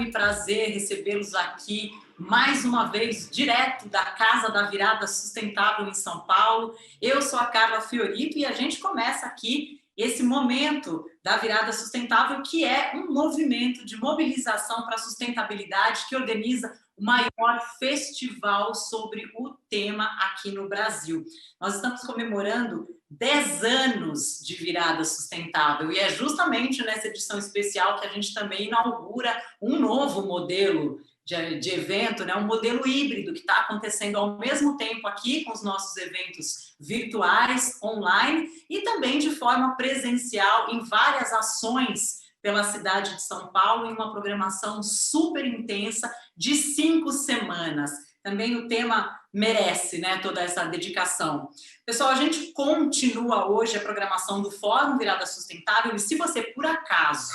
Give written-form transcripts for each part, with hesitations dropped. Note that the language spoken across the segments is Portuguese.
enorme prazer recebê-los aqui mais uma vez, direto da Casa da Virada Sustentável em São Paulo. Eu sou a Carla Fiorito e a gente começa aqui esse momento da Virada Sustentável, que é um movimento de mobilização para a sustentabilidade que organiza o maior festival sobre o tema aqui no Brasil. Nós estamos comemorando 10 anos de Virada Sustentável e é justamente nessa edição especial que a gente também inaugura um novo modelo de evento, né? Um modelo híbrido que está acontecendo ao mesmo tempo aqui com os nossos eventos virtuais, online e também de forma presencial em várias ações pela cidade de São Paulo em uma programação super intensa de 5 semanas. Também o tema merece, né, toda essa dedicação. Pessoal, a gente continua hoje a programação do Fórum Virada Sustentável e se você, por acaso,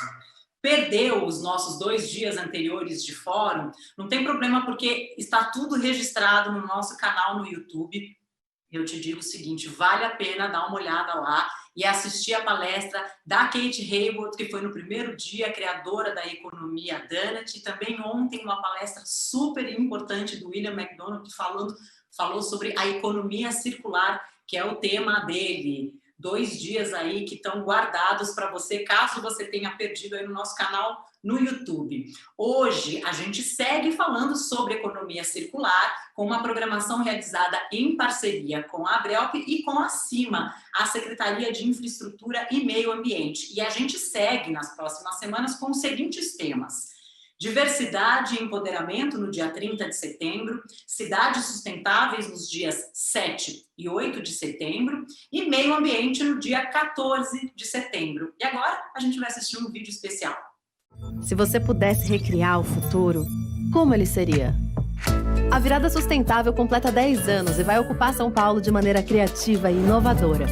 perdeu os nossos 2 dias anteriores de fórum, não tem problema porque está tudo registrado no nosso canal no YouTube. Eu te digo o seguinte, vale a pena dar uma olhada lá e assistir a palestra da Kate Raworth, que foi no primeiro dia, criadora da economia Donut, e também ontem uma palestra super importante do William McDonald, que falou sobre a economia circular, que é o tema dele. 2 dias aí que estão guardados para você, caso você tenha perdido aí no nosso canal no YouTube. Hoje a gente segue falando sobre economia circular com uma programação realizada em parceria com a Abrelp e com a CIMA, a Secretaria de Infraestrutura e Meio Ambiente. E a gente segue nas próximas semanas com os seguintes temas: diversidade e empoderamento no dia 30 de setembro, cidades sustentáveis nos dias 7 e 8 de setembro e meio ambiente no dia 14 de setembro. E agora a gente vai assistir um vídeo especial. Se você pudesse recriar o futuro, como ele seria? A Virada Sustentável completa 10 anos e vai ocupar São Paulo de maneira criativa e inovadora.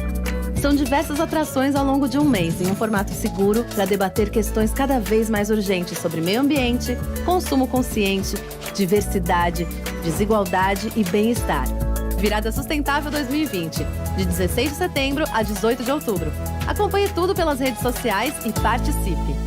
São diversas atrações ao longo de um mês, em um formato seguro, para debater questões cada vez mais urgentes sobre meio ambiente, consumo consciente, diversidade, desigualdade e bem-estar. Virada Sustentável 2020, de 16 de setembro a 18 de outubro. Acompanhe tudo pelas redes sociais e participe!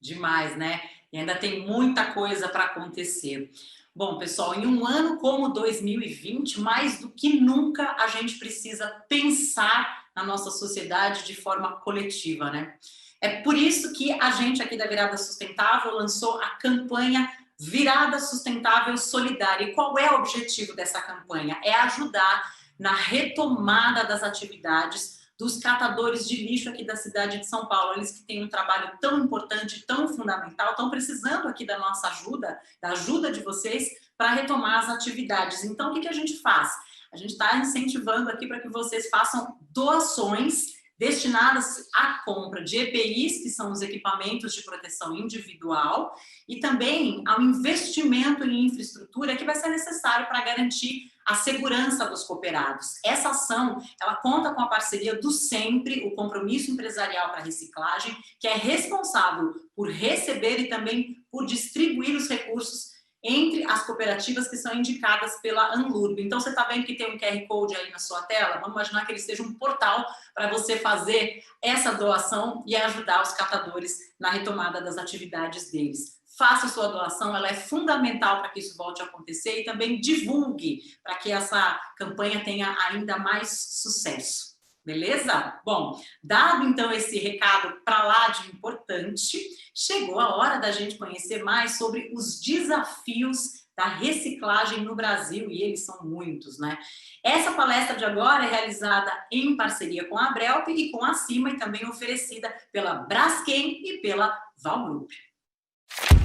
Demais, né? E ainda tem muita coisa para acontecer. Bom, pessoal, em um ano como 2020, mais do que nunca a gente precisa pensar na nossa sociedade de forma coletiva, né? É por isso que a gente aqui da Virada Sustentável lançou a campanha Virada Sustentável Solidária. E qual é o objetivo dessa campanha? É ajudar na retomada das atividades dos catadores de lixo aqui da cidade de São Paulo. Eles que têm um trabalho tão importante, tão fundamental, estão precisando aqui da nossa ajuda, da ajuda de vocês, para retomar as atividades. Então, o que a gente faz? A gente está incentivando aqui para que vocês façam doações destinadas à compra de EPIs, que são os equipamentos de proteção individual, e também ao investimento em infraestrutura que vai ser necessário para garantir a segurança dos cooperados. Essa ação, ela conta com a parceria do Sempre, o Compromisso Empresarial para Reciclagem, que é responsável por receber e também por distribuir os recursos entre as cooperativas que são indicadas pela Anlurb. Então, você está vendo que tem um QR Code aí na sua tela? Vamos imaginar que ele seja um portal para você fazer essa doação e ajudar os catadores na retomada das atividades deles. Faça a sua doação, ela é fundamental para que isso volte a acontecer e também divulgue para que essa campanha tenha ainda mais sucesso. Beleza? Bom, dado então esse recado para lá de importante, chegou a hora da gente conhecer mais sobre os desafios da reciclagem no Brasil, e eles são muitos, né? Essa palestra de agora é realizada em parceria com a Abrelp e com a CIMA e também oferecida pela Braskem e pela Val Group.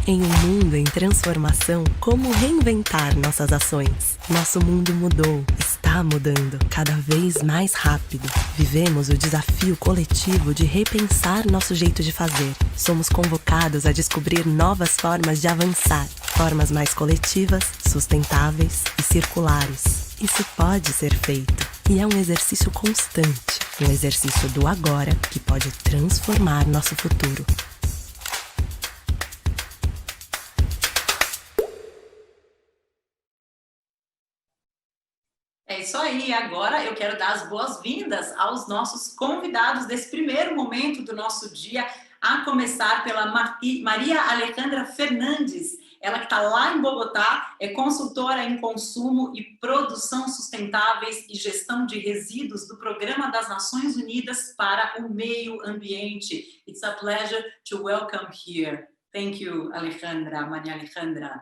Em um mundo em transformação, como reinventar nossas ações? Nosso mundo mudou, está mudando, cada vez mais rápido. Vivemos o desafio coletivo de repensar nosso jeito de fazer. Somos convocados a descobrir novas formas de avançar, formas mais coletivas, sustentáveis e circulares. Isso pode ser feito, e é um exercício constante, um exercício do agora que pode transformar nosso futuro. É isso aí, agora eu quero dar as boas-vindas aos nossos convidados desse primeiro momento do nosso dia, a começar pela Maria Alejandra Fernandes, ela que está lá em Bogotá, é consultora em consumo e produção sustentáveis e gestão de resíduos do Programa das Nações Unidas para o Meio Ambiente. It's a pleasure to welcome here. Thank you, Alejandra, Maria Alejandra.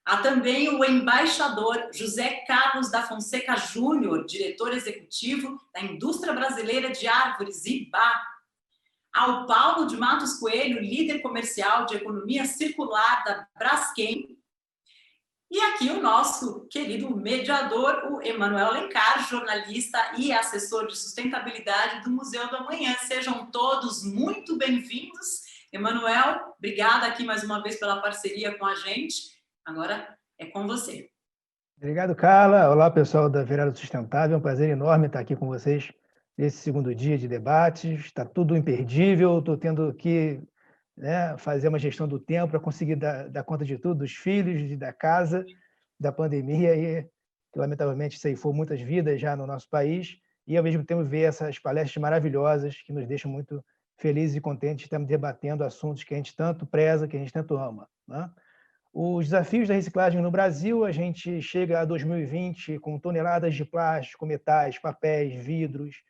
Há também o embaixador José Carlos da Fonseca Júnior, diretor executivo da Indústria Brasileira de Árvores, IBA. Ao Paulo de Matos Coelho, líder comercial de economia circular da Braskem. E aqui o nosso querido mediador, o Emanuel Alencar, jornalista e assessor de sustentabilidade do Museu do Amanhã. Sejam todos muito bem-vindos. Emanuel, obrigada aqui mais uma vez pela parceria com a gente. Agora é com você. Obrigado, Carla. Olá, pessoal da Virada Sustentável. É um prazer enorme estar aqui com vocês nesse segundo dia de debates. Está tudo imperdível. Estou tendo que fazer uma gestão do tempo para conseguir dar conta de tudo, dos filhos, da casa, da pandemia, e lamentavelmente ceifou muitas vidas já no nosso país. E, ao mesmo tempo, ver essas palestras maravilhosas que nos deixam muito felizes e contentes de estarmos debatendo assuntos que a gente tanto preza, que a gente tanto ama, né? Os desafios da reciclagem no Brasil, a gente chega a 2020 com toneladas de plástico, metais, papéis, vidros,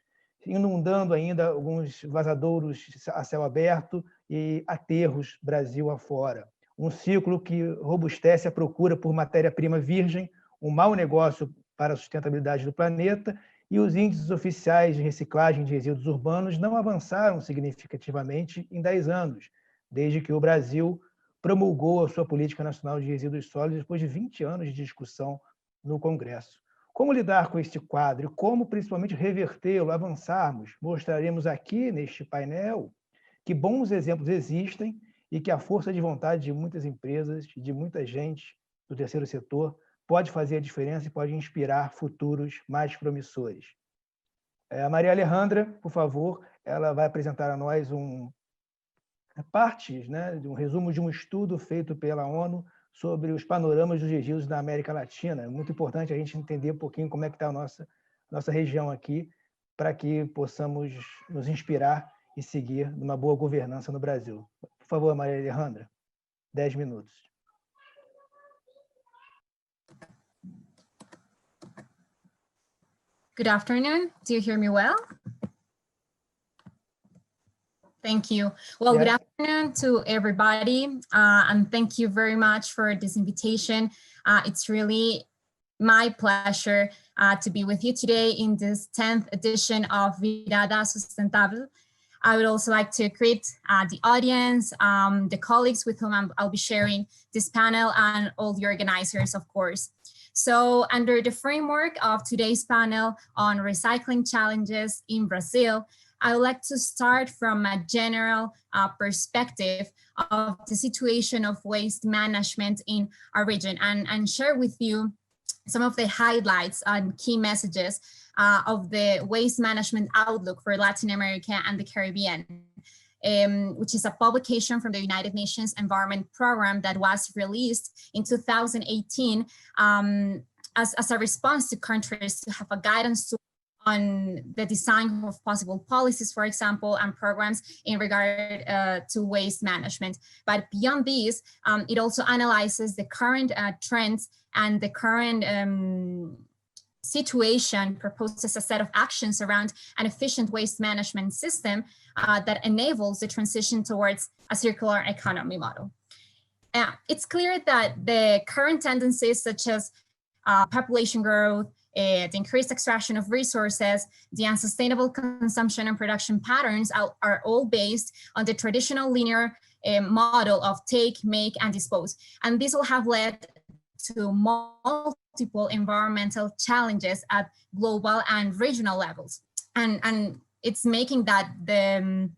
inundando ainda alguns vazadouros a céu aberto e aterros Brasil afora. Um ciclo que robustece a procura por matéria-prima virgem, um mau negócio para a sustentabilidade do planeta, e os índices oficiais de reciclagem de resíduos urbanos não avançaram significativamente em 10 anos, desde que o Brasil promulgou a sua Política Nacional de Resíduos Sólidos depois de 20 anos de discussão no Congresso. Como lidar com este quadro e como, principalmente, revertê-lo, avançarmos? Mostraremos aqui, neste painel, que bons exemplos existem e que a força de vontade de muitas empresas, de muita gente do terceiro setor, pode fazer a diferença e pode inspirar futuros mais promissores. A Maria Alejandra, por favor, ela vai apresentar a nós partes, de um resumo de um estudo feito pela ONU sobre os panoramas dos resíduos na América Latina. É muito importante a gente entender um pouquinho como é que está a nossa região aqui, para que possamos nos inspirar e seguir numa boa governança no Brasil. Por favor, Maria Alejandra, 10 minutos. Good afternoon. Do you hear me well? Thank you. Well, Good afternoon to everybody, and thank you very much for this invitation. It's really my pleasure to be with you today in this 10th edition of Virada Sustentável. I would also like to greet the audience, the colleagues with whom I'll be sharing this panel, and all the organizers, of course. So under the framework of today's panel on recycling challenges in Brazil, I would like to start from a general perspective of the situation of waste management in our region and share with you some of the highlights and key messages of the waste management outlook for Latin America and the Caribbean, which is a publication from the United Nations Environment Program that was released in 2018 as a response to countries to have a guidance on the design of possible policies, for example, and programs in regard to waste management. But beyond these, it also analyzes the current trends and the current situation, proposes a set of actions around an efficient waste management system that enables the transition towards a circular economy model. It's clear that the current tendencies such as population growth, the increased extraction of resources, the unsustainable consumption and production patterns are all based on the traditional linear model of take, make, and dispose. And this will have led to multiple environmental challenges at global and regional levels. And it's making that the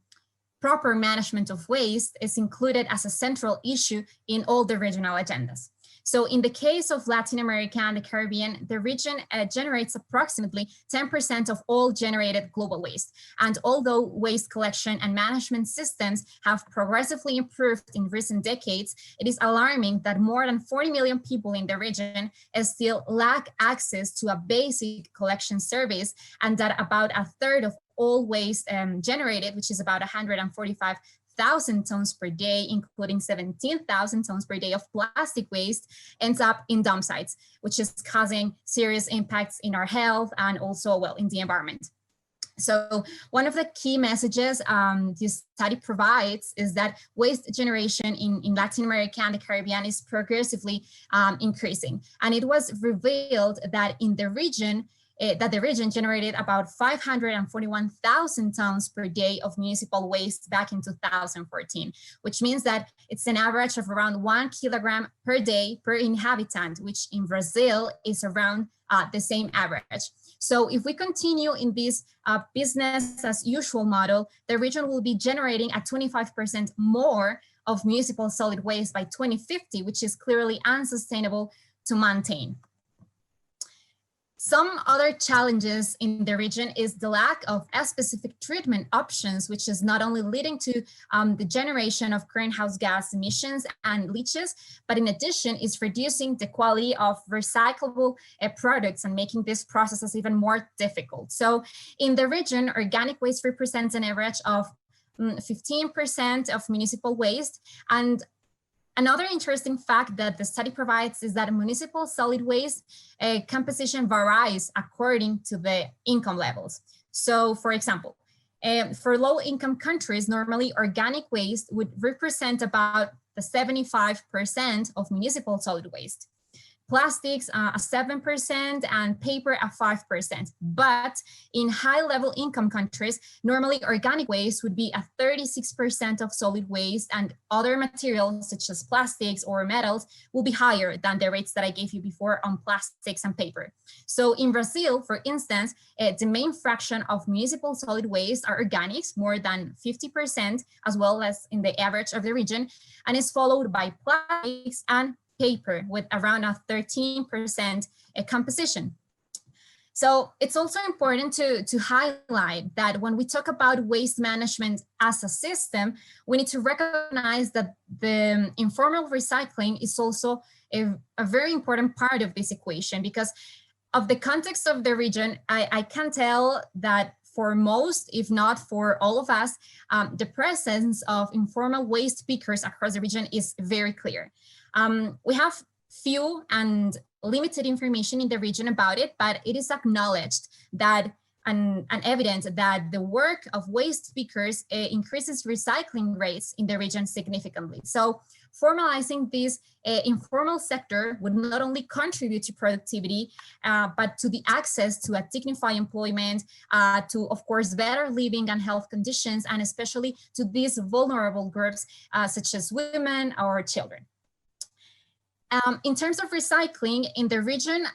proper management of waste is included as a central issue in all the regional agendas. So in the case of Latin America and the Caribbean, the region generates approximately 10% of all generated global waste. And although waste collection and management systems have progressively improved in recent decades, it is alarming that more than 40 million people in the region still lack access to a basic collection service, and that about a third of all waste generated, which is about 145,000 tons per day, including 17,000 tons per day of plastic waste, ends up in dump sites, which is causing serious impacts in our health and also, well, in the environment. So one of the key messages this study provides is that waste generation in Latin America and the Caribbean is progressively increasing. And it was revealed that in the region, the region generated about 541,000 tons per day of municipal waste back in 2014, which means that it's an average of around 1 kilogram per day per inhabitant, which in Brazil is around the same average. So if we continue in this business as usual model, the region will be generating at 25% more of municipal solid waste by 2050, which is clearly unsustainable to maintain. Some other challenges in the region is the lack of specific treatment options, which is not only leading to the generation of greenhouse gas emissions and leaches, but in addition is reducing the quality of recyclable products and making these processes even more difficult. So in the region, organic waste represents an average of 15% of municipal waste. And another interesting fact that the study provides is that municipal solid waste composition varies according to the income levels. So for example, for low-income countries, normally organic waste would represent about the 75% of municipal solid waste. Plastics a 7% and paper a 5%. But in high-level income countries, normally organic waste would be a 36% of solid waste, and other materials such as plastics or metals will be higher than the rates that I gave you before on plastics and paper. So in Brazil, for instance, the main fraction of municipal solid waste are organics, more than 50%, as well as in the average of the region, and is followed by plastics and paper with around a 13% composition. So it's also important to highlight that when we talk about waste management as a system, we need to recognize that the informal recycling is also a very important part of this equation, because of the context of the region, I can tell that for most, if not for all of us, the presence of informal waste pickers across the region is very clear. We have few and limited information in the region about it, but it is acknowledged that and evident that the work of waste pickers increases recycling rates in the region significantly. So formalizing this informal sector would not only contribute to productivity, but to the access to a dignified employment, to, of course, better living and health conditions, and especially to these vulnerable groups, such as women or children. In terms of recycling in the region,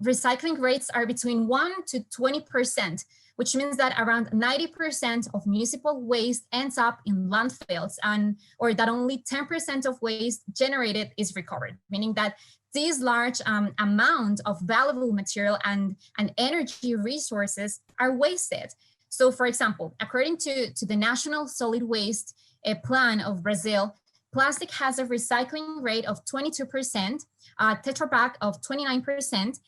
recycling rates are between 1 to 20%, which means that around 90% of municipal waste ends up in landfills, or that only 10% of waste generated is recovered, meaning that this large amount of valuable material and energy resources are wasted. So for example, according to the National Solid Waste Plan of Brazil, plastic has a recycling rate of 22%, Tetra Pak of 29%,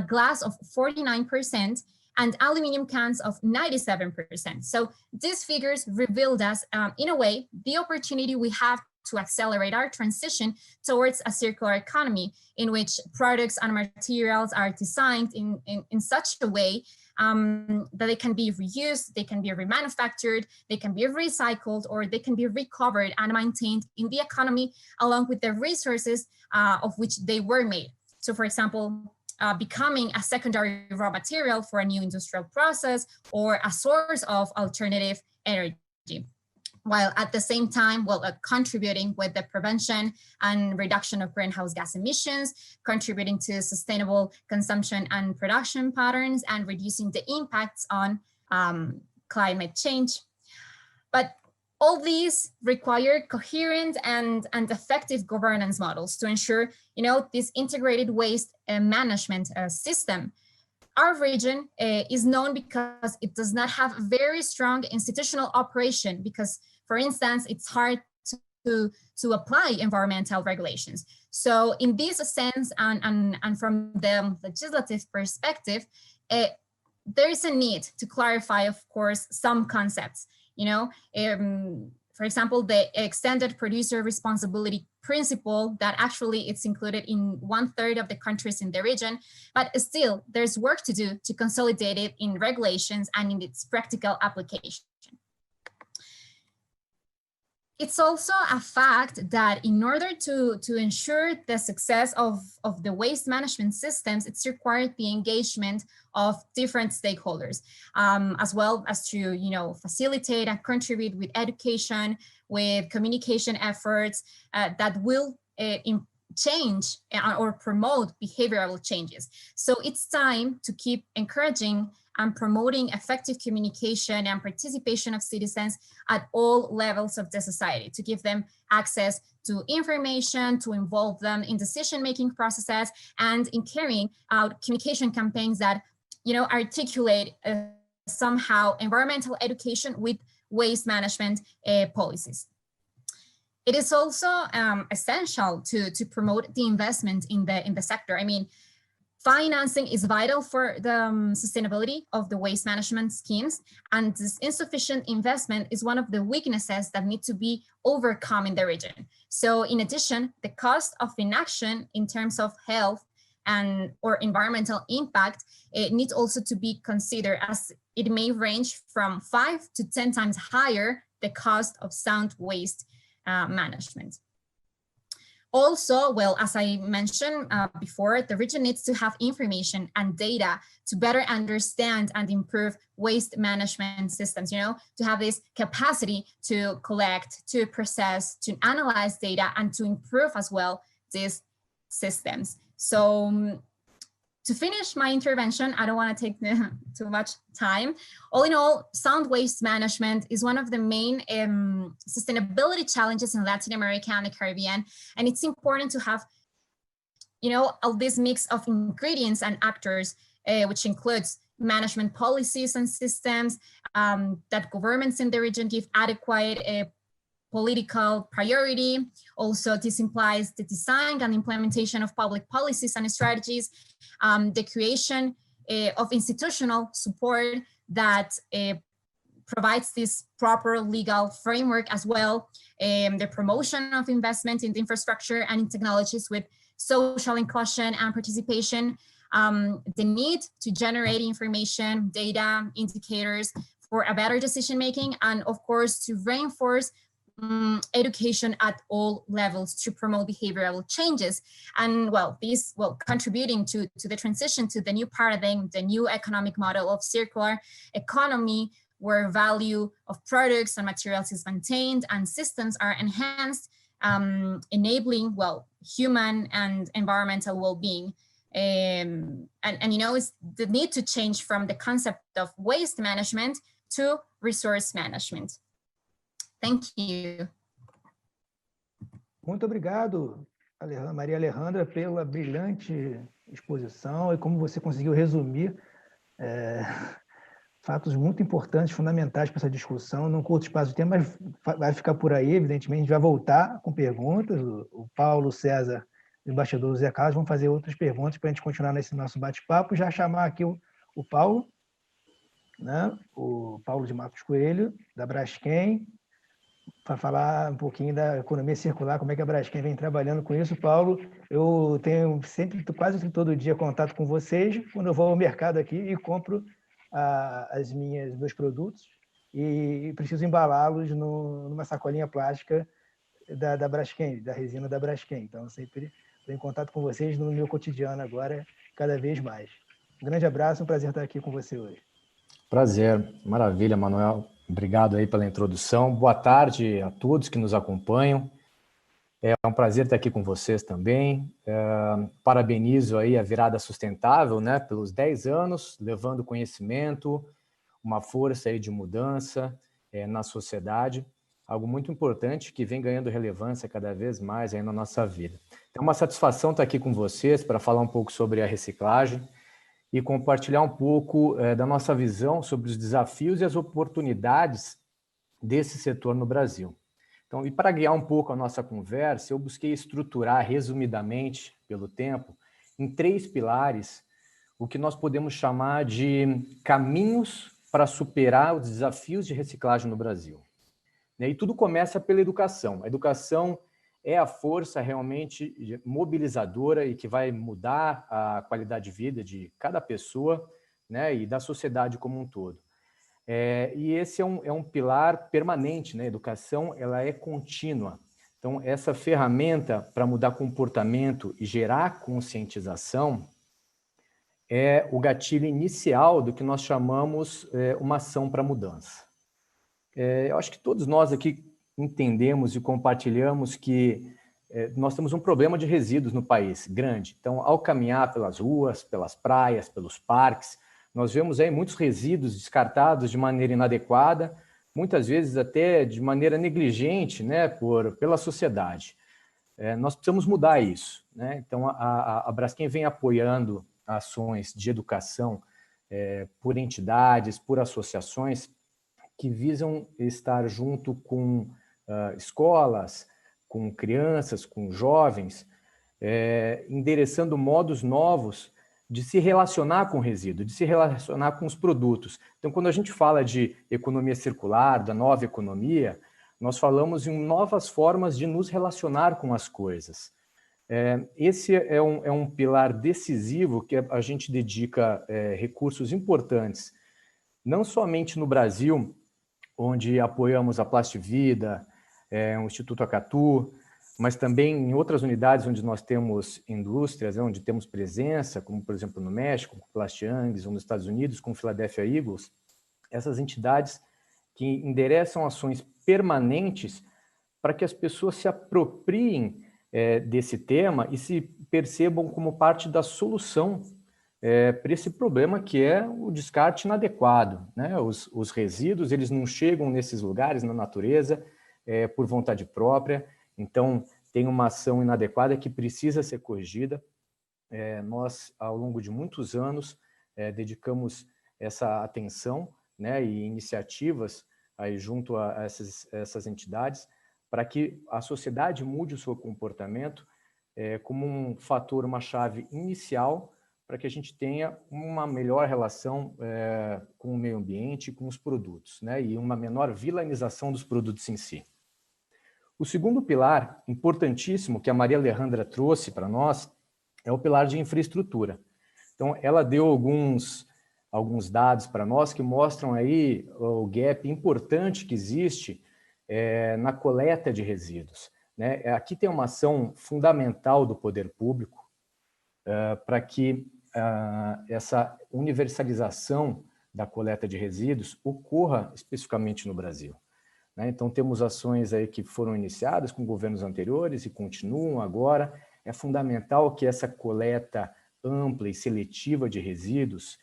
glass of 49%, and aluminum cans of 97%. So these figures revealed us, in a way, the opportunity we have to accelerate our transition towards a circular economy in which products and materials are designed in such a way that they can be reused, they can be remanufactured, they can be recycled, or they can be recovered and maintained in the economy along with the resources of which they were made. So for example, becoming a secondary raw material for a new industrial process or a source of alternative energy, while at the same time, contributing with the prevention and reduction of greenhouse gas emissions, contributing to sustainable consumption and production patterns, and reducing the impacts on climate change. But All these require coherent and effective governance models to ensure, this integrated waste management system. Our region is known because it does not have very strong institutional operation because, for instance, it's hard to apply environmental regulations. So in this sense, and from the legislative perspective, there is a need to clarify, of course, some concepts. For example, the extended producer responsibility principle that actually it's included in 1/3 of the countries in the region, but still there's work to do to consolidate it in regulations and in its practical application. It's also a fact that in order to ensure the success of the waste management systems, it's required the engagement of different stakeholders, as well as to, facilitate and contribute with education, with communication efforts that will change or promote behavioral changes. So it's time to keep encouraging and promoting effective communication and participation of citizens at all levels of the society, to give them access to information, to involve them in decision-making processes, and in carrying out communication campaigns that, articulate somehow environmental education with waste management policies. It is also essential to promote the investment in the sector. I mean, financing is vital for the sustainability of the waste management schemes, and this insufficient investment is one of the weaknesses that need to be overcome in the region. So in addition, the cost of inaction in terms of health or environmental impact, it needs also to be considered, as it may range from 5 to 10 times higher the cost of sound waste management. Also, well, as I mentioned before, the region needs to have information and data to better understand and improve waste management systems, to have this capacity to collect, to process, to analyze data, and to improve as well these systems. So to finish my intervention, I don't want to take too much time. All in all, sound waste management is one of the main sustainability challenges in Latin America and the Caribbean. And it's important to have, all this mix of ingredients and actors, which includes management policies and systems, that governments in the region give adequate political priority. Also, this implies the design and implementation of public policies and strategies, the creation of institutional support that provides this proper legal framework as well, the promotion of investment in the infrastructure and in technologies with social inclusion and participation, the need to generate information, data, indicators for a better decision-making, and of course, to reinforce education at all levels to promote behavioral changes. And contributing to the transition to the new paradigm, the new economic model of circular economy, where value of products and materials is maintained and systems are enhanced, enabling, human and environmental well-being. It's the need to change from the concept of waste management to resource management. Thank you. Muito obrigado, Maria Alejandra, pela brilhante exposição e como você conseguiu resumir fatos muito importantes, fundamentais para essa discussão, num curto espaço de tempo, mas vai ficar por aí, evidentemente, a gente vai voltar com perguntas. O Paulo, o César e o embaixador Zé Carlos vão fazer outras perguntas para a gente continuar nesse nosso bate-papo. Já chamar aqui o Paulo, o Paulo de Matos Coelho, da Braskem, para falar um pouquinho da economia circular, como é que a Braskem vem trabalhando com isso. Paulo, eu tenho sempre, quase todo dia, contato com vocês, quando eu vou ao mercado aqui e compro meus produtos e preciso embalá-los numa sacolinha plástica da Braskem, da resina da Braskem. Então, sempre estou em contato com vocês no meu cotidiano agora, cada vez mais. Um grande abraço, um prazer estar aqui com você hoje. Prazer, maravilha, Manuel. Obrigado aí pela introdução. Boa tarde a todos que nos acompanham. É um prazer estar aqui com vocês também. Parabenizo aí a Virada Sustentável, pelos 10 anos, levando conhecimento, uma força aí de mudança na sociedade. algo muito importante que vem ganhando relevância cada vez mais aí na nossa vida. Então, é uma satisfação estar aqui com vocês para falar um pouco sobre a reciclagem e compartilhar um pouco da nossa visão sobre os desafios e as oportunidades desse setor no Brasil. Então, e para guiar um pouco a nossa conversa, eu busquei estruturar resumidamente, pelo tempo, em 3 pilares, o que nós podemos chamar de caminhos para superar os desafios de reciclagem no Brasil. E tudo começa pela educação. A educação é a força realmente mobilizadora e que vai mudar a qualidade de vida de cada pessoa, né, e da sociedade como um todo. E esse é um pilar permanente, né? A educação ela é contínua. Então, essa ferramenta para mudar comportamento e gerar conscientização é o gatilho inicial do que nós chamamos uma ação para mudança. Eu acho que todos nós aqui entendemos e compartilhamos que nós temos um problema de resíduos no país, grande. Então, ao caminhar pelas ruas, pelas praias, pelos parques, nós vemos aí muitos resíduos descartados de maneira inadequada, muitas vezes até de maneira negligente, né, pela sociedade. Nós precisamos mudar isso, né? Então, a Braskem vem apoiando ações de educação por entidades, por associações que visam estar junto com escolas, com crianças, com jovens, endereçando modos novos de se relacionar com o resíduo, de se relacionar com os produtos. Então, quando a gente fala de economia circular, da nova economia, nós falamos em novas formas de nos relacionar com as coisas. Esse é um pilar decisivo que a gente dedica recursos importantes, não somente no Brasil, onde apoiamos a Plastivida, o Instituto Acatu, mas também em outras unidades onde nós temos indústrias, onde temos presença, como, por exemplo, no México, com Plastiangs, ou nos Estados Unidos, com Philadelphia Eagles, essas entidades que endereçam ações permanentes para que as pessoas se apropriem desse tema e se percebam como parte da solução para esse problema que é o descarte inadequado, né? Os resíduos, eles não chegam nesses lugares, na natureza, por vontade própria. Então, tem uma ação inadequada que precisa ser corrigida. Nós, ao longo de muitos anos, dedicamos essa atenção, né, e iniciativas aí junto a essas entidades para que a sociedade mude o seu comportamento como um fator, uma chave inicial para que a gente tenha uma melhor relação com o meio ambiente e com os produtos, né, e uma menor vilanização dos produtos em si. O segundo pilar, importantíssimo, que a Maria Alejandra trouxe para nós, é o pilar de infraestrutura. Então, ela deu alguns dados para nós que mostram aí o gap importante que existe na coleta de resíduos, né? Aqui tem uma ação fundamental do poder público para que essa universalização da coleta de resíduos ocorra especificamente no Brasil. Então, temos ações aí que foram iniciadas com governos anteriores e continuam agora. É fundamental que essa coleta ampla e seletiva de resíduos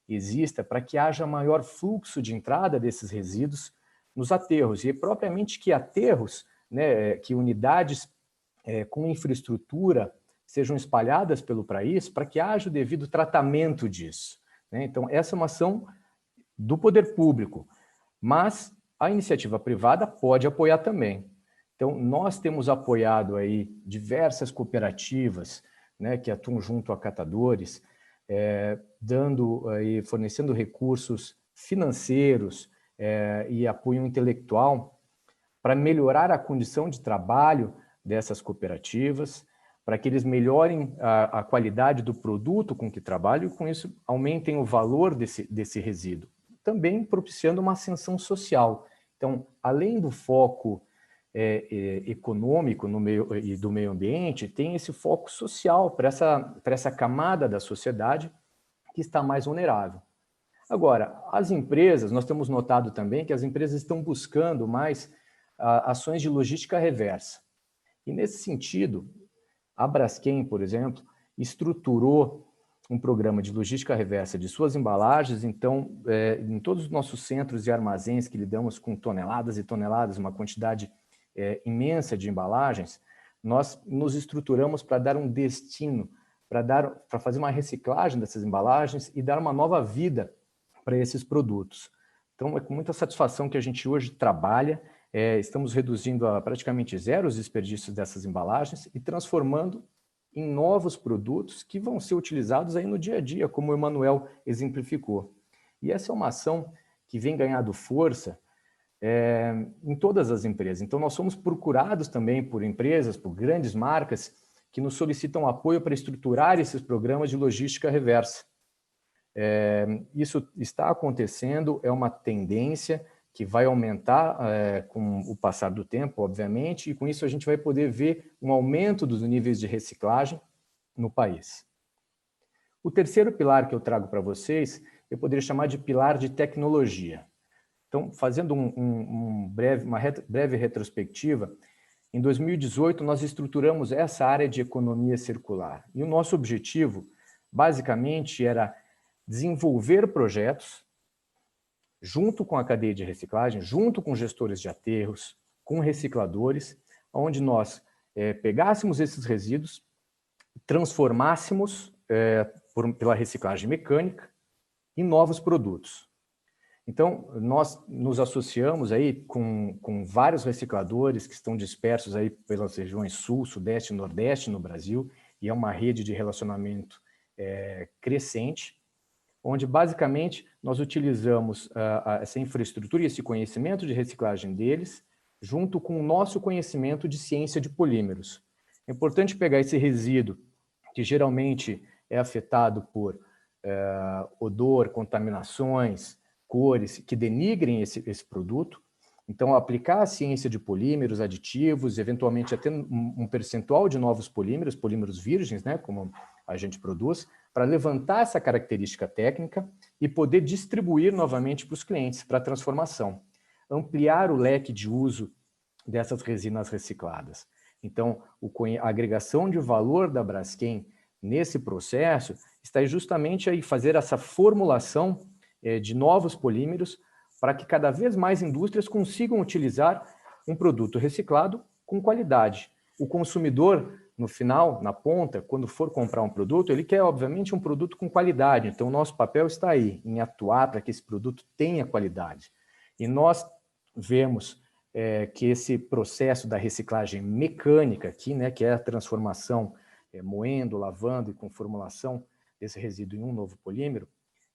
exista para que haja maior fluxo de entrada desses resíduos nos aterros. E propriamente que aterros, né, que unidades com infraestrutura sejam espalhadas pelo país para que haja o devido tratamento disso, né? Então, essa é uma ação do poder público, mas a iniciativa privada pode apoiar também. Então, nós temos apoiado aí diversas cooperativas, né, que atuam junto a catadores, fornecendo recursos financeiros e apoio intelectual para melhorar a condição de trabalho dessas cooperativas, para que eles melhorem a qualidade do produto com que trabalham e, com isso, aumentem o valor desse resíduo. Também propiciando uma ascensão social. Então, além do foco econômico e do meio ambiente, tem esse foco social para essa camada da sociedade que está mais vulnerável. Agora, as empresas, nós temos notado também que as empresas estão buscando mais ações de logística reversa. E, nesse sentido, a Braskem, por exemplo, estruturou um programa de logística reversa de suas embalagens. Então, em todos os nossos centros e armazéns que lidamos com toneladas e toneladas, uma quantidade imensa de embalagens, nós nos estruturamos para dar um destino, para fazer uma reciclagem dessas embalagens e dar uma nova vida para esses produtos. Então, é com muita satisfação que a gente hoje trabalha, estamos reduzindo a praticamente zero os desperdícios dessas embalagens e transformando em novos produtos que vão ser utilizados aí no dia a dia, como o Emanuel exemplificou. E essa é uma ação que vem ganhando força em todas as empresas. Então, nós somos procurados também por empresas, por grandes marcas, que nos solicitam apoio para estruturar esses programas de logística reversa. Isso está acontecendo, é uma tendência que vai aumentar com o passar do tempo, obviamente, e com isso a gente vai poder ver um aumento dos níveis de reciclagem no país. O terceiro pilar que eu trago para vocês, eu poderia chamar de pilar de tecnologia. Então, fazendo uma breve retrospectiva, em 2018 nós estruturamos essa área de economia circular. E o nosso objetivo, basicamente, era desenvolver projetos junto com a cadeia de reciclagem, junto com gestores de aterros, com recicladores, onde nós pegássemos esses resíduos, transformássemos pela reciclagem mecânica em novos produtos. Então, nós nos associamos aí com vários recicladores que estão dispersos aí pelas regiões Sul, Sudeste e Nordeste no Brasil, e é uma rede de relacionamento crescente, onde basicamente nós utilizamos essa infraestrutura e esse conhecimento de reciclagem deles, junto com o nosso conhecimento de ciência de polímeros. É importante pegar esse resíduo, que geralmente é afetado por odor, contaminações, cores, que denigrem esse produto. Então, aplicar a ciência de polímeros, aditivos, eventualmente até um percentual de novos polímeros, polímeros virgens, né, como a gente produz, para levantar essa característica técnica e poder distribuir novamente para os clientes, para a transformação. Ampliar o leque de uso dessas resinas recicladas. Então, a agregação de valor da Braskem nesse processo está justamente aí fazer essa formulação de novos polímeros para que cada vez mais indústrias consigam utilizar um produto reciclado com qualidade. O consumidor, no final, na ponta, quando for comprar um produto, ele quer, obviamente, um produto com qualidade. Então, o nosso papel está aí, em atuar para que esse produto tenha qualidade. E nós vemos que esse processo da reciclagem mecânica aqui, né, que é a transformação, moendo, lavando e com formulação desse resíduo em um novo polímero,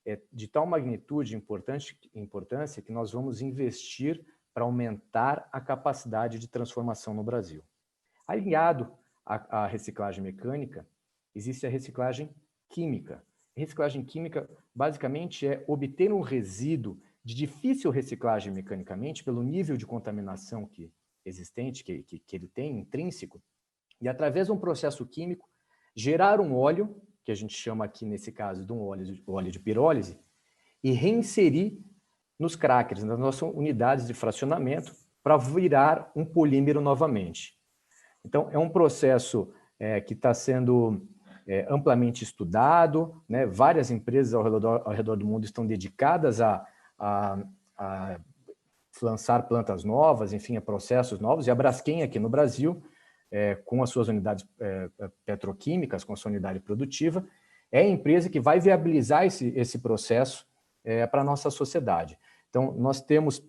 é de tal magnitude e importância que nós vamos investir para aumentar a capacidade de transformação no Brasil. Aliado à reciclagem mecânica, existe a reciclagem química. A reciclagem química, basicamente, é obter um resíduo de difícil reciclagem mecanicamente, pelo nível de contaminação existente, que ele tem, intrínseco, e através de um processo químico, gerar um óleo, que a gente chama aqui, nesse caso, de um óleo de pirólise, e reinserir nos crackers, nas nossas unidades de fracionamento, para virar um polímero novamente. Então, é um processo que está sendo amplamente estudado, né? Várias empresas ao redor do mundo estão dedicadas a lançar plantas novas, enfim, a processos novos, e a Braskem aqui no Brasil, com as suas unidades petroquímicas, com a sua unidade produtiva, é a empresa que vai viabilizar esse processo para a nossa sociedade. Então, nós temos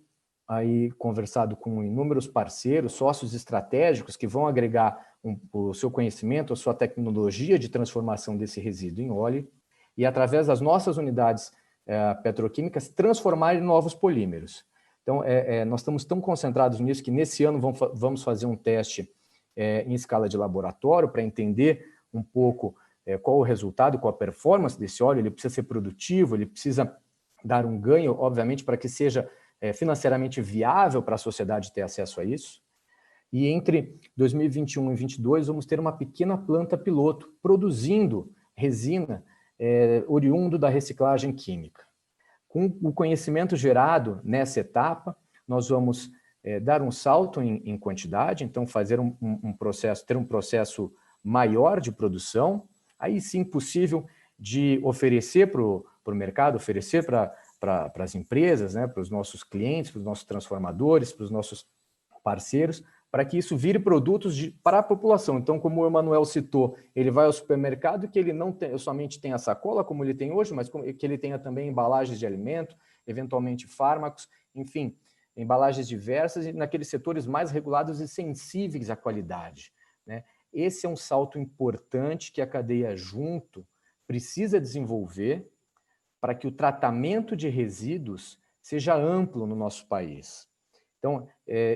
aí conversado com inúmeros parceiros, sócios estratégicos que vão agregar o seu conhecimento, a sua tecnologia de transformação desse resíduo em óleo e, através das nossas unidades petroquímicas, transformar em novos polímeros. Então, nós estamos tão concentrados nisso que nesse ano vamos fazer um teste em escala de laboratório para entender um pouco qual o resultado, qual a performance desse óleo. Ele precisa ser produtivo, ele precisa dar um ganho, obviamente, para que seja financeiramente viável para a sociedade ter acesso a isso. E entre 2021 e 2022, vamos ter uma pequena planta piloto produzindo resina oriundo da reciclagem química. Com o conhecimento gerado nessa etapa, nós vamos dar um salto em quantidade, então fazer ter um processo maior de produção, aí sim possível de oferecer para o mercado, oferecer para as empresas, né, para os nossos clientes, para os nossos transformadores, para os nossos parceiros, para que isso vire produtos para a população. Então, como o Emanuel citou, ele vai ao supermercado que ele não tem, somente tem a sacola, como ele tem hoje, mas que ele tenha também embalagens de alimento, eventualmente fármacos, enfim, embalagens diversas, e naqueles setores mais regulados e sensíveis à qualidade, né? Esse é um salto importante que a cadeia junto precisa desenvolver para que o tratamento de resíduos seja amplo no nosso país. Então,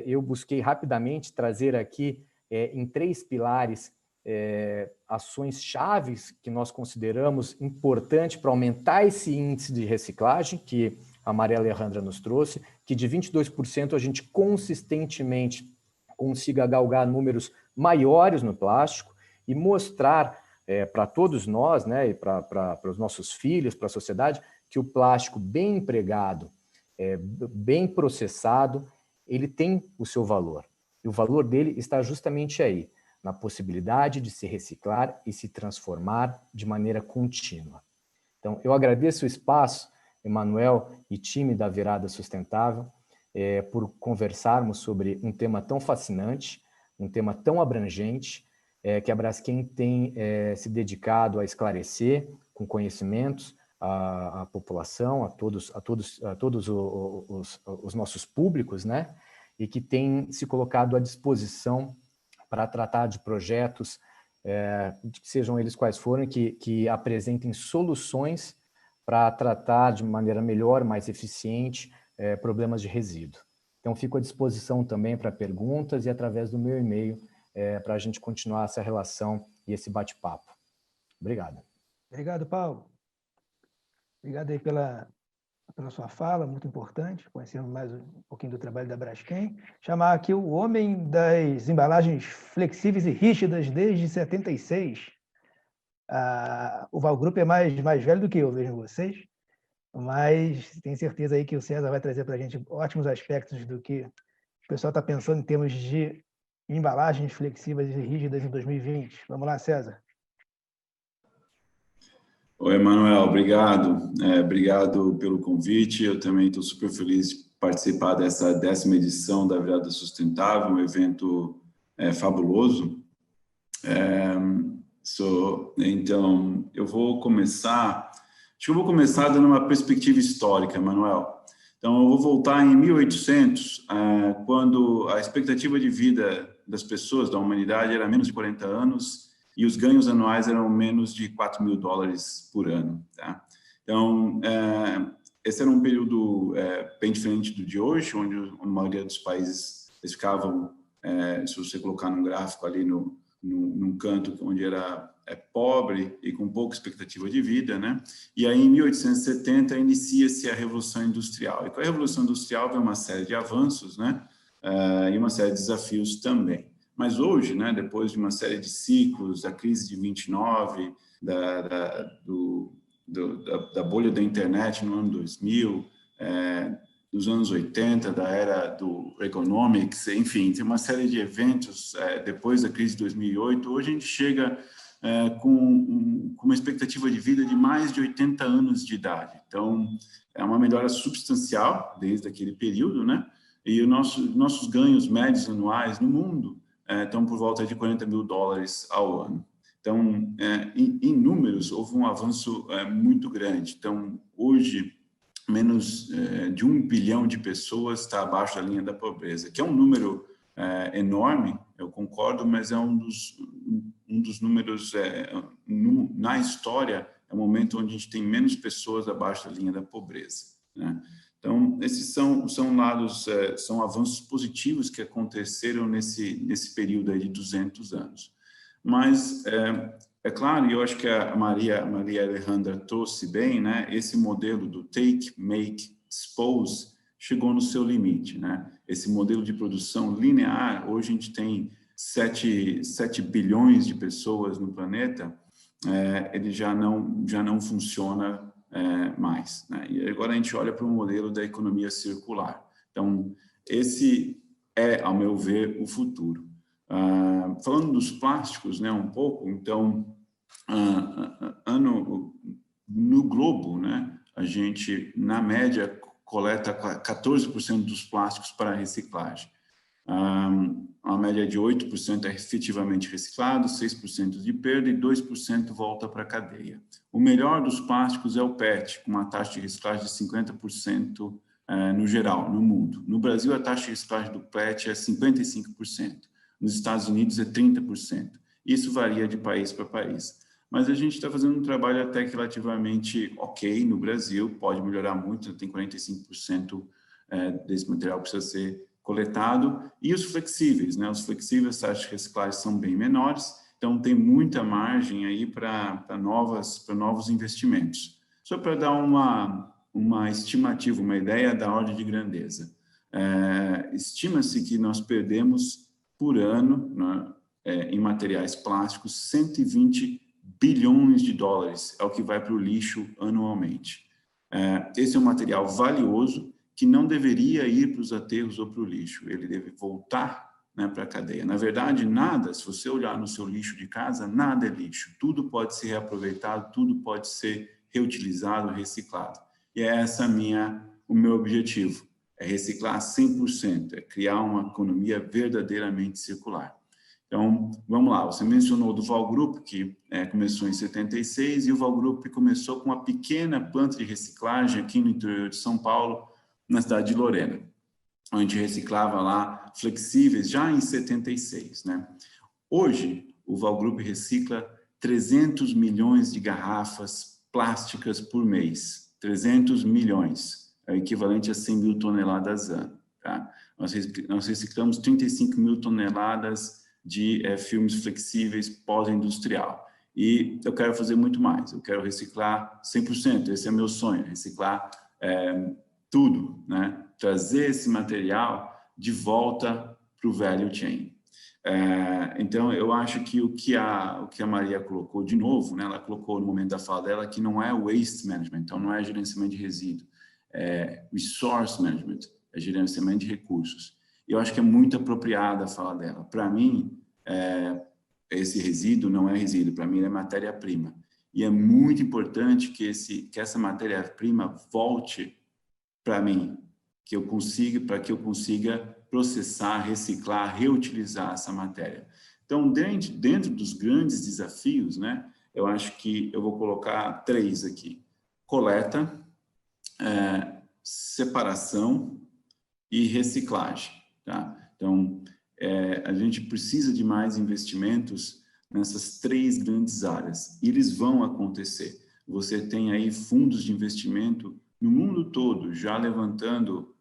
eu busquei rapidamente trazer aqui, em 3 pilares, ações chaves que nós consideramos importantes para aumentar esse índice de reciclagem que a Maria Alejandra nos trouxe, que de 22% a gente consistentemente consiga galgar números maiores no plástico e mostrar para todos nós, né, e para os nossos filhos, para a sociedade, que o plástico bem empregado, bem processado, ele tem o seu valor. E o valor dele está justamente aí, na possibilidade de se reciclar e se transformar de maneira contínua. Então, eu agradeço o espaço, Emanuel e time da Virada Sustentável, por conversarmos sobre um tema tão fascinante, um tema tão abrangente, que a Braskem tem se dedicado a esclarecer com conhecimentos a população, a todos os nossos públicos, né? E que tem se colocado à disposição para tratar de projetos, sejam eles quais forem, que apresentem soluções para tratar de maneira melhor, mais eficiente, problemas de resíduo. Então, fico à disposição também para perguntas e através do meu e-mail para a gente continuar essa relação e esse bate-papo. Obrigado. Obrigado, Paulo. Obrigado aí pela sua fala, muito importante, conhecendo mais um pouquinho do trabalho da Braskem. Chamar aqui o homem das embalagens flexíveis e rígidas desde 76. O Valgrupo é mais velho do que eu, vejam vocês, mas tenho certeza aí que o César vai trazer para a gente ótimos aspectos do que o pessoal está pensando em termos de embalagens flexíveis e rígidas em 2020. Vamos lá, César. Oi, Emanuel, obrigado. Obrigado pelo convite. Eu também estou super feliz de participar dessa 10ª edição da Virada Sustentável, um evento fabuloso. Então, eu vou começar dando uma perspectiva histórica, Emanuel. Então, eu vou voltar em 1800, quando a expectativa de vida das pessoas, da humanidade, era menos de 40 anos, e os ganhos anuais eram menos de $4.000 por ano. Tá? Então, esse era um período bem diferente do de hoje, onde a maioria dos países eles ficavam, se você colocar num gráfico ali num canto onde era pobre e com pouca expectativa de vida, né? E aí, em 1870, inicia-se a Revolução Industrial. E com a Revolução Industrial vem uma série de avanços, né? E uma série de desafios também. Mas hoje, né, depois de uma série de ciclos, da crise de 29, da bolha da internet no ano 2000, dos anos 80, da era do Economics, enfim, tem uma série de eventos depois da crise de 2008. Hoje a gente chega com uma expectativa de vida de mais de 80 anos de idade. Então, é uma melhora substancial desde aquele período, né? E nossos ganhos médios anuais no mundo estão por volta de $40.000 ao ano. Então, em números, houve um avanço muito grande. Então, hoje, menos de 1 bilhão de pessoas está abaixo da linha da pobreza, que é um número enorme, eu concordo, mas é um dos números, na história, é o momento onde a gente tem menos pessoas abaixo da linha da pobreza, né? Então, esses são lados, são avanços positivos que aconteceram nesse período aí de 200 anos. Mas, é claro, e eu acho que a Maria Alejandra trouxe bem, né? Esse modelo do take, make, dispose chegou no seu limite, né? Esse modelo de produção linear, hoje a gente tem 7 bilhões de pessoas no planeta, ele já não funciona mais, né? E agora a gente olha para o modelo da economia circular. Então, esse ao meu ver, o futuro. Falando dos plásticos, né, um pouco, então, no globo, né, a gente, na média, coleta 14% dos plásticos para reciclagem. A média de 8% é efetivamente reciclado, 6% de perda e 2% volta para a cadeia. O melhor dos plásticos é o PET, com uma taxa de reciclagem de 50% no geral, no mundo. No Brasil, a taxa de reciclagem do PET é 55%. Nos Estados Unidos é 30%. Isso varia de país para país. Mas a gente está fazendo um trabalho até que relativamente ok no Brasil, pode melhorar muito, tem 45% desse material que precisa ser coletado, e os flexíveis, né? Os flexíveis, as taxas de reciclagem são bem menores, então tem muita margem aí para novos investimentos. Só para dar uma estimativa, uma ideia da ordem de grandeza. Estima-se que nós perdemos por ano, né, em materiais plásticos, 120 bilhões de dólares, é o que vai para o lixo anualmente. Esse é um material valioso, que não deveria ir para os aterros ou para o lixo, ele deve voltar, né, para a cadeia. Na verdade, nada, se você olhar no seu lixo de casa, nada é lixo, tudo pode ser reaproveitado, tudo pode ser reutilizado, reciclado. E é o meu objetivo, é reciclar 100%, é criar uma economia verdadeiramente circular. Então, vamos lá, você mencionou do Val Group, que começou em 76, e o Val Group começou com uma pequena planta de reciclagem aqui no interior de São Paulo, na cidade de Lorena, onde reciclava lá flexíveis já em 76, né? Hoje, o Val Group recicla 300 milhões de garrafas plásticas por mês. 300 milhões, é o equivalente a 100 mil toneladas ano, tá? Nós reciclamos 35 mil toneladas de filmes flexíveis pós-industrial. E eu quero fazer muito mais, eu quero reciclar 100%, esse é meu sonho, reciclar tudo, né? Trazer esse material de volta para o value chain. Então, eu acho que o que a Maria colocou de novo, né? Ela colocou no momento da fala dela que não é waste management, então não é gerenciamento de resíduo, é resource management, é gerenciamento de recursos. E eu acho que é muito apropriada a fala dela. Para mim, esse resíduo não é resíduo, para mim é matéria-prima. E é muito importante que essa matéria-prima volte para mim, para que eu consiga processar, reciclar, reutilizar essa matéria. Então, dentro dos grandes desafios, né, eu acho que eu vou colocar 3 aqui. Coleta, separação e reciclagem, tá? Então, a gente precisa de mais investimentos nessas 3 grandes áreas. E eles vão acontecer. Você tem aí fundos de investimento no mundo todo, já levantando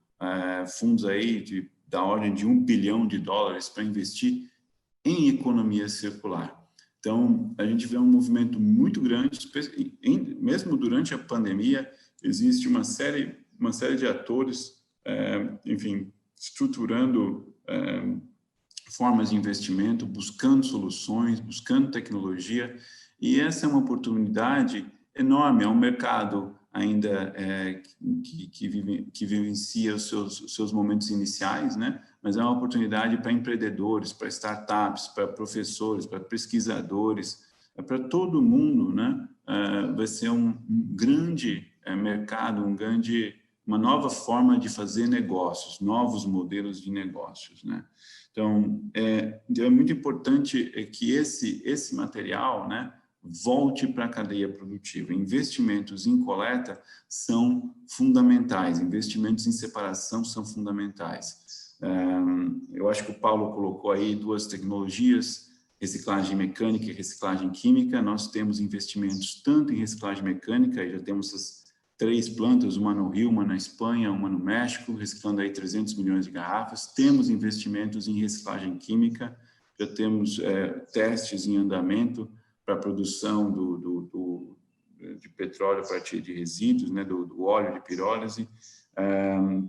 fundos aí da ordem de $1 bilhão para investir em economia circular. Então, a gente vê um movimento muito grande, mesmo durante a pandemia, existe uma série de atores, enfim, estruturando formas de investimento, buscando soluções, buscando tecnologia, e essa é uma oportunidade enorme, é um mercado ainda que vivencia os seus momentos iniciais, né? Mas é uma oportunidade para empreendedores, para startups, para professores, para pesquisadores, para todo mundo, né? Vai ser um grande mercado, uma nova forma de fazer negócios, novos modelos de negócios, né? Então, é muito importante que esse material, né, volte para a cadeia produtiva. Investimentos em coleta são fundamentais, investimentos em separação são fundamentais. Eu acho que o Paulo colocou aí 2 tecnologias, reciclagem mecânica e reciclagem química. Nós temos investimentos tanto em reciclagem mecânica, já temos essas 3 plantas, uma no Rio, uma na Espanha, uma no México, reciclando aí 300 milhões de garrafas. Temos investimentos em reciclagem química, já temos testes em andamento para a produção de petróleo a partir de resíduos, né, do óleo de pirólise.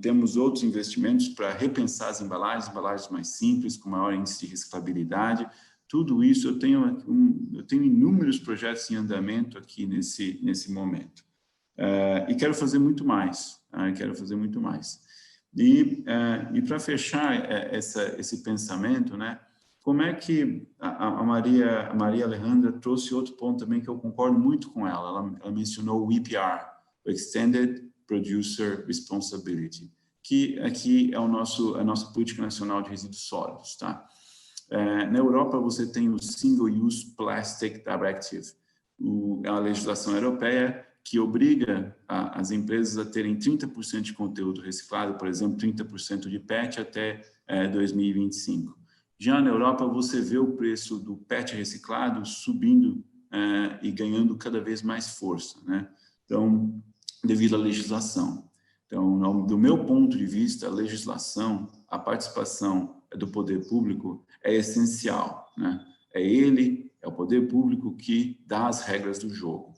Temos outros investimentos para repensar as embalagens mais simples, com maior índice de reciclabilidade. Tudo isso eu tenho inúmeros projetos em andamento aqui nesse momento. E quero fazer muito mais, E para fechar esse pensamento, né, como é que a Maria Alejandra trouxe outro ponto também que eu concordo muito com ela. Ela mencionou o EPR, o Extended Producer Responsibility, que aqui é a nossa política nacional de resíduos sólidos, tá? Na Europa você tem o Single Use Plastic Directive, é uma legislação europeia que obriga as empresas a terem 30% de conteúdo reciclado, por exemplo, 30% de PET até 2025. Já na Europa, você vê o preço do PET reciclado subindo e ganhando cada vez mais força, né? Então, devido à legislação. Então, do meu ponto de vista, a legislação, a participação do poder público é essencial, né? É o poder público que dá as regras do jogo.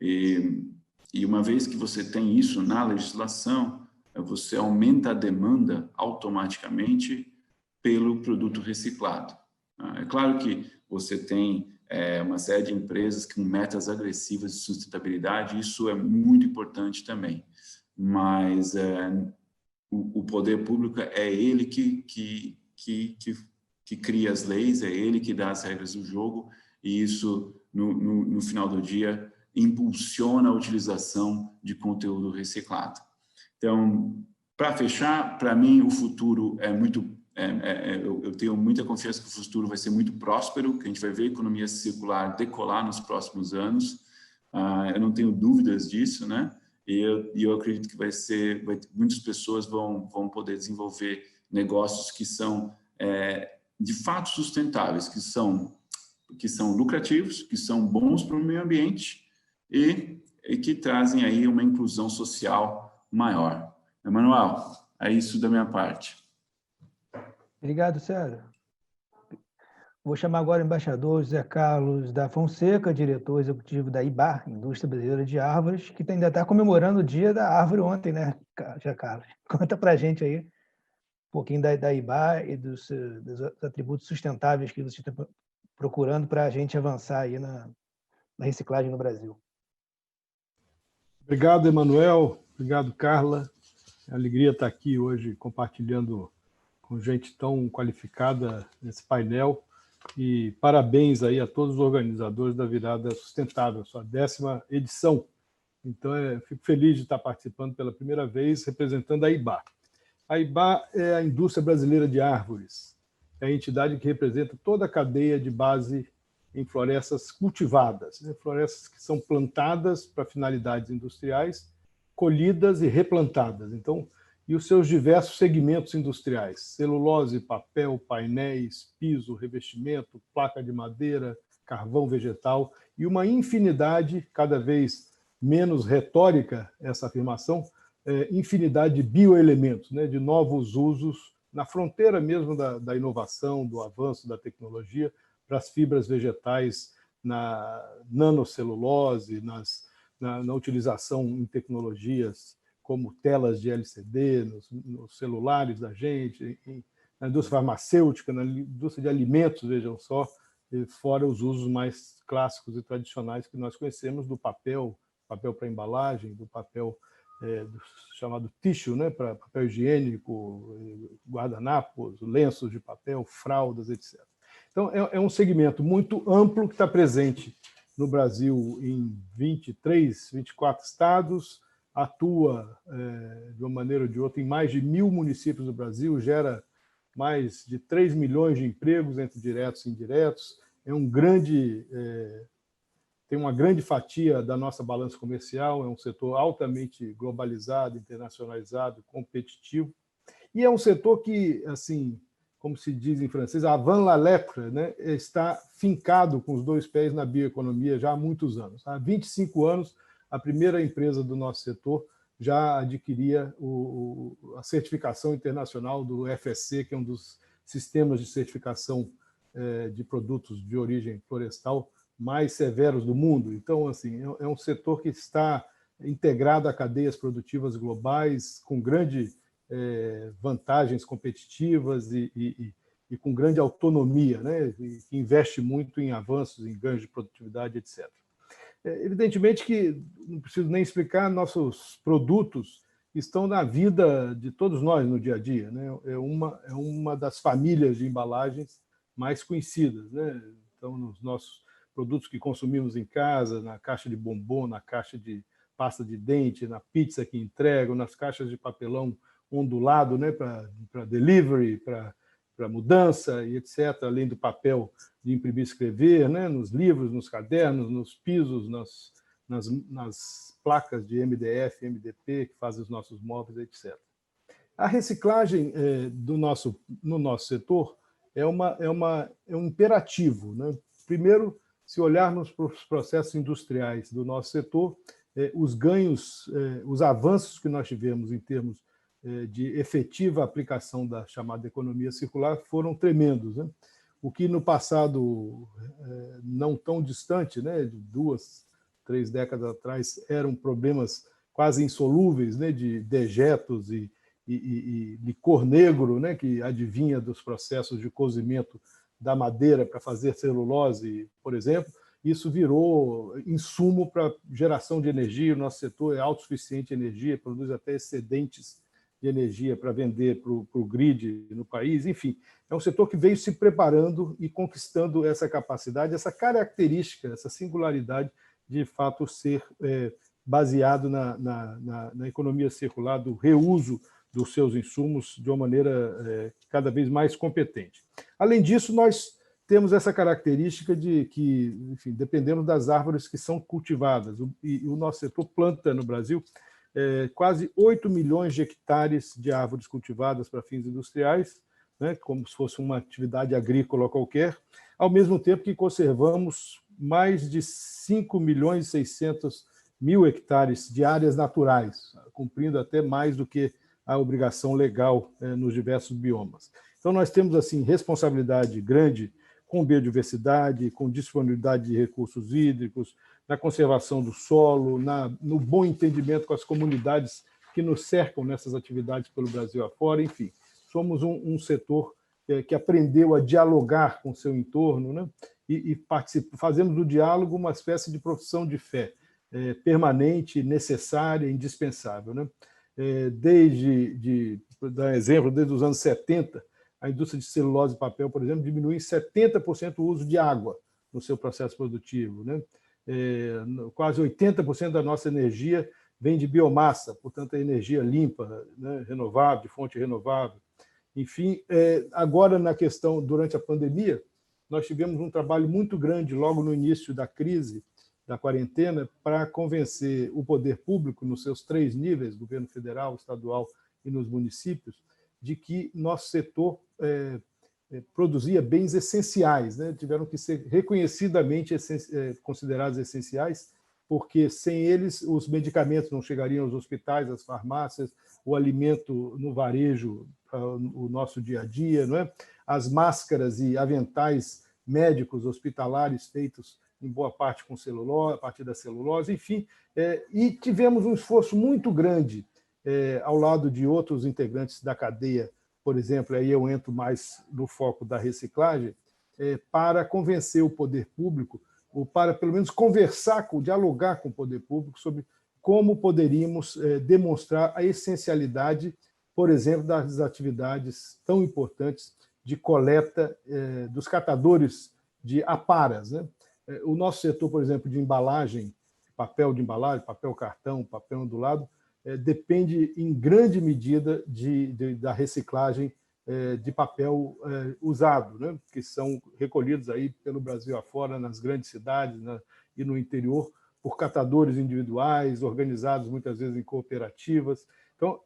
E uma vez que você tem isso na legislação, você aumenta a demanda automaticamente pelo produto reciclado. É claro que você tem uma série de empresas com metas agressivas de sustentabilidade, isso é muito importante também, mas o poder público é ele que cria as leis, é ele que dá as regras do jogo, e isso, no final do dia, impulsiona a utilização de conteúdo reciclado. Então, para fechar, para mim, o futuro é muito... eu tenho muita confiança que o futuro vai ser muito próspero, que a gente vai ver a economia circular decolar nos próximos anos. Eu não tenho dúvidas disso, né? E eu acredito que muitas pessoas vão poder desenvolver negócios que são, de fato, sustentáveis, que são lucrativos, que são bons para o meio ambiente e que trazem aí uma inclusão social maior. Emanuel, é isso da minha parte. Obrigado, César. Vou chamar agora o embaixador José Carlos da Fonseca, diretor executivo da IBA, Indústria Brasileira de Árvores, que ainda está comemorando o Dia da Árvore ontem, né, José Carlos? Conta para a gente aí um pouquinho da IBA e dos atributos sustentáveis que você está procurando para a gente avançar aí na reciclagem no Brasil. Obrigado, Emanuel. Obrigado, Carla. É uma alegria estar aqui hoje compartilhando com gente tão qualificada nesse painel. E parabéns aí a todos os organizadores da Virada Sustentável, sua 10ª edição. Então, fico feliz de estar participando pela primeira vez, representando a IBA. A IBA é a Indústria Brasileira de Árvores. É a entidade que representa toda a cadeia de base em florestas cultivadas, né? Florestas que são plantadas para finalidades industriais, colhidas e replantadas. Então, e os seus diversos segmentos industriais: celulose, papel, painéis, piso, revestimento, placa de madeira, carvão vegetal e uma infinidade, cada vez menos retórica essa afirmação, infinidade de bioelementos, né, de novos usos na fronteira mesmo da inovação, do avanço da tecnologia, para as fibras vegetais, na nanocelulose, na utilização em tecnologias como telas de LCD, nos celulares da gente, na indústria farmacêutica, na indústria de alimentos, vejam só, fora os usos mais clássicos e tradicionais que nós conhecemos do papel para embalagem, do papel chamado tissue, né, para papel higiênico, guardanapos, lenços de papel, fraldas, etc. Então, é um segmento muito amplo que está presente no Brasil em 23, 24 estados, atua de uma maneira ou de outra em mais de 1.000 municípios do Brasil, gera mais de 3 milhões de empregos entre diretos e indiretos, tem uma grande fatia da nossa balança comercial, é um setor altamente globalizado, internacionalizado, competitivo, e é um setor que, assim, como se diz em francês, avant la lettre, né, está fincado com os 2 pés na bioeconomia já há muitos anos. Há 25 anos, a primeira empresa do nosso setor já adquiria a certificação internacional do FSC, que é um dos sistemas de certificação de produtos de origem florestal mais severos do mundo. Então, assim, é um setor que está integrado a cadeias produtivas globais, com grandes vantagens competitivas e com grande autonomia, né? E que investe muito em avanços, em ganhos de produtividade, etc. Evidentemente que, não preciso nem explicar, nossos produtos estão na vida de todos nós no dia a dia, né? É uma das famílias de embalagens mais conhecidas, né? Então, nos nossos produtos que consumimos em casa, na caixa de bombom, na caixa de pasta de dente, na pizza que entregam, nas caixas de papelão ondulado, né, para delivery, para mudança e etc., além do papel de imprimir e escrever, né, nos livros, nos cadernos, nos pisos, nas placas de MDF, MDP, que fazem os nossos móveis, etc. A reciclagem no nosso setor é um imperativo, né? Primeiro, se olharmos para os processos industriais do nosso setor, os ganhos, os avanços que nós tivemos em termos de efetiva aplicação da chamada economia circular foram tremendos, né? O que no passado não tão distante, né, de 2, 3 décadas atrás, eram problemas quase insolúveis, né, de dejetos e licor negro, né, que advinha dos processos de cozimento da madeira para fazer celulose, por exemplo, isso virou insumo para geração de energia. O nosso setor é autossuficiente em energia, produz até excedentes de energia para vender para o grid no país. Enfim, é um setor que veio se preparando e conquistando essa capacidade, essa característica, essa singularidade de fato ser baseado na economia circular, do reuso dos seus insumos de uma maneira cada vez mais competente. Além disso, nós temos essa característica de que, enfim, dependemos das árvores que são cultivadas. E o nosso setor planta no Brasil quase 8 milhões de hectares de árvores cultivadas para fins industriais, né, como se fosse uma atividade agrícola qualquer, ao mesmo tempo que conservamos mais de 5 milhões e 600 mil hectares de áreas naturais, cumprindo até mais do que a obrigação legal nos diversos biomas. Então, nós temos assim responsabilidade grande com biodiversidade, com disponibilidade de recursos hídricos, na conservação do solo, no bom entendimento com as comunidades que nos cercam nessas atividades pelo Brasil afora. Enfim, somos um setor que aprendeu a dialogar com o seu entorno, né? E fazemos do diálogo uma espécie de profissão de fé permanente, necessária, indispensável, né? Dar exemplo, desde os anos 70, a indústria de celulose e papel, por exemplo, diminui em 70% o uso de água no seu processo produtivo, né? Quase 80% da nossa energia vem de biomassa, portanto, é energia limpa, né? Renovável, de fonte renovável. Enfim, agora na questão, durante a pandemia, nós tivemos um trabalho muito grande logo no início da crise, da quarentena, para convencer o poder público, nos seus 3 níveis, governo federal, estadual e nos municípios, de que nosso setor produzia bens essenciais, né? Tiveram que ser reconhecidamente considerados essenciais, porque sem eles os medicamentos não chegariam aos hospitais, às farmácias, o alimento no varejo, o nosso dia a dia, não é? As máscaras e aventais médicos hospitalares feitos em boa parte com celulose, a partir da celulose, enfim, e tivemos um esforço muito grande ao lado de outros integrantes da cadeia, por exemplo, aí eu entro mais no foco da reciclagem, para convencer o poder público, ou para, pelo menos, dialogar com o poder público sobre como poderíamos demonstrar a essencialidade, por exemplo, das atividades tão importantes de coleta dos catadores de aparas, né? O nosso setor, por exemplo, de embalagem, papel de embalagem, papel cartão, papel ondulado, depende em grande medida da reciclagem de papel usado, né? Que são recolhidos aí pelo Brasil afora, nas grandes cidades e no interior, por catadores individuais, organizados muitas vezes em cooperativas. Então,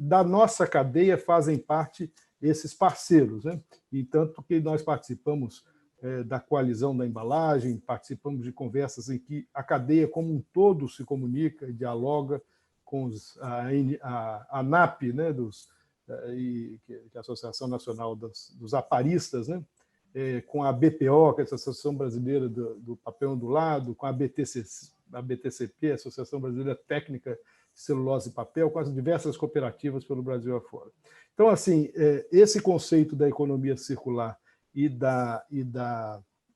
da nossa cadeia fazem parte esses parceiros, né? E tanto que nós participamos da coalizão da embalagem, participamos de conversas em que a cadeia como um todo se comunica e dialoga com a ANAP, né, que é a Associação Nacional dos Aparistas, né, com a BPO, que é a Associação Brasileira do Papel Ondulado, com a BTCP, a Associação Brasileira Técnica de Celulose e Papel, com as diversas cooperativas pelo Brasil afora. Então, assim, esse conceito da economia circular e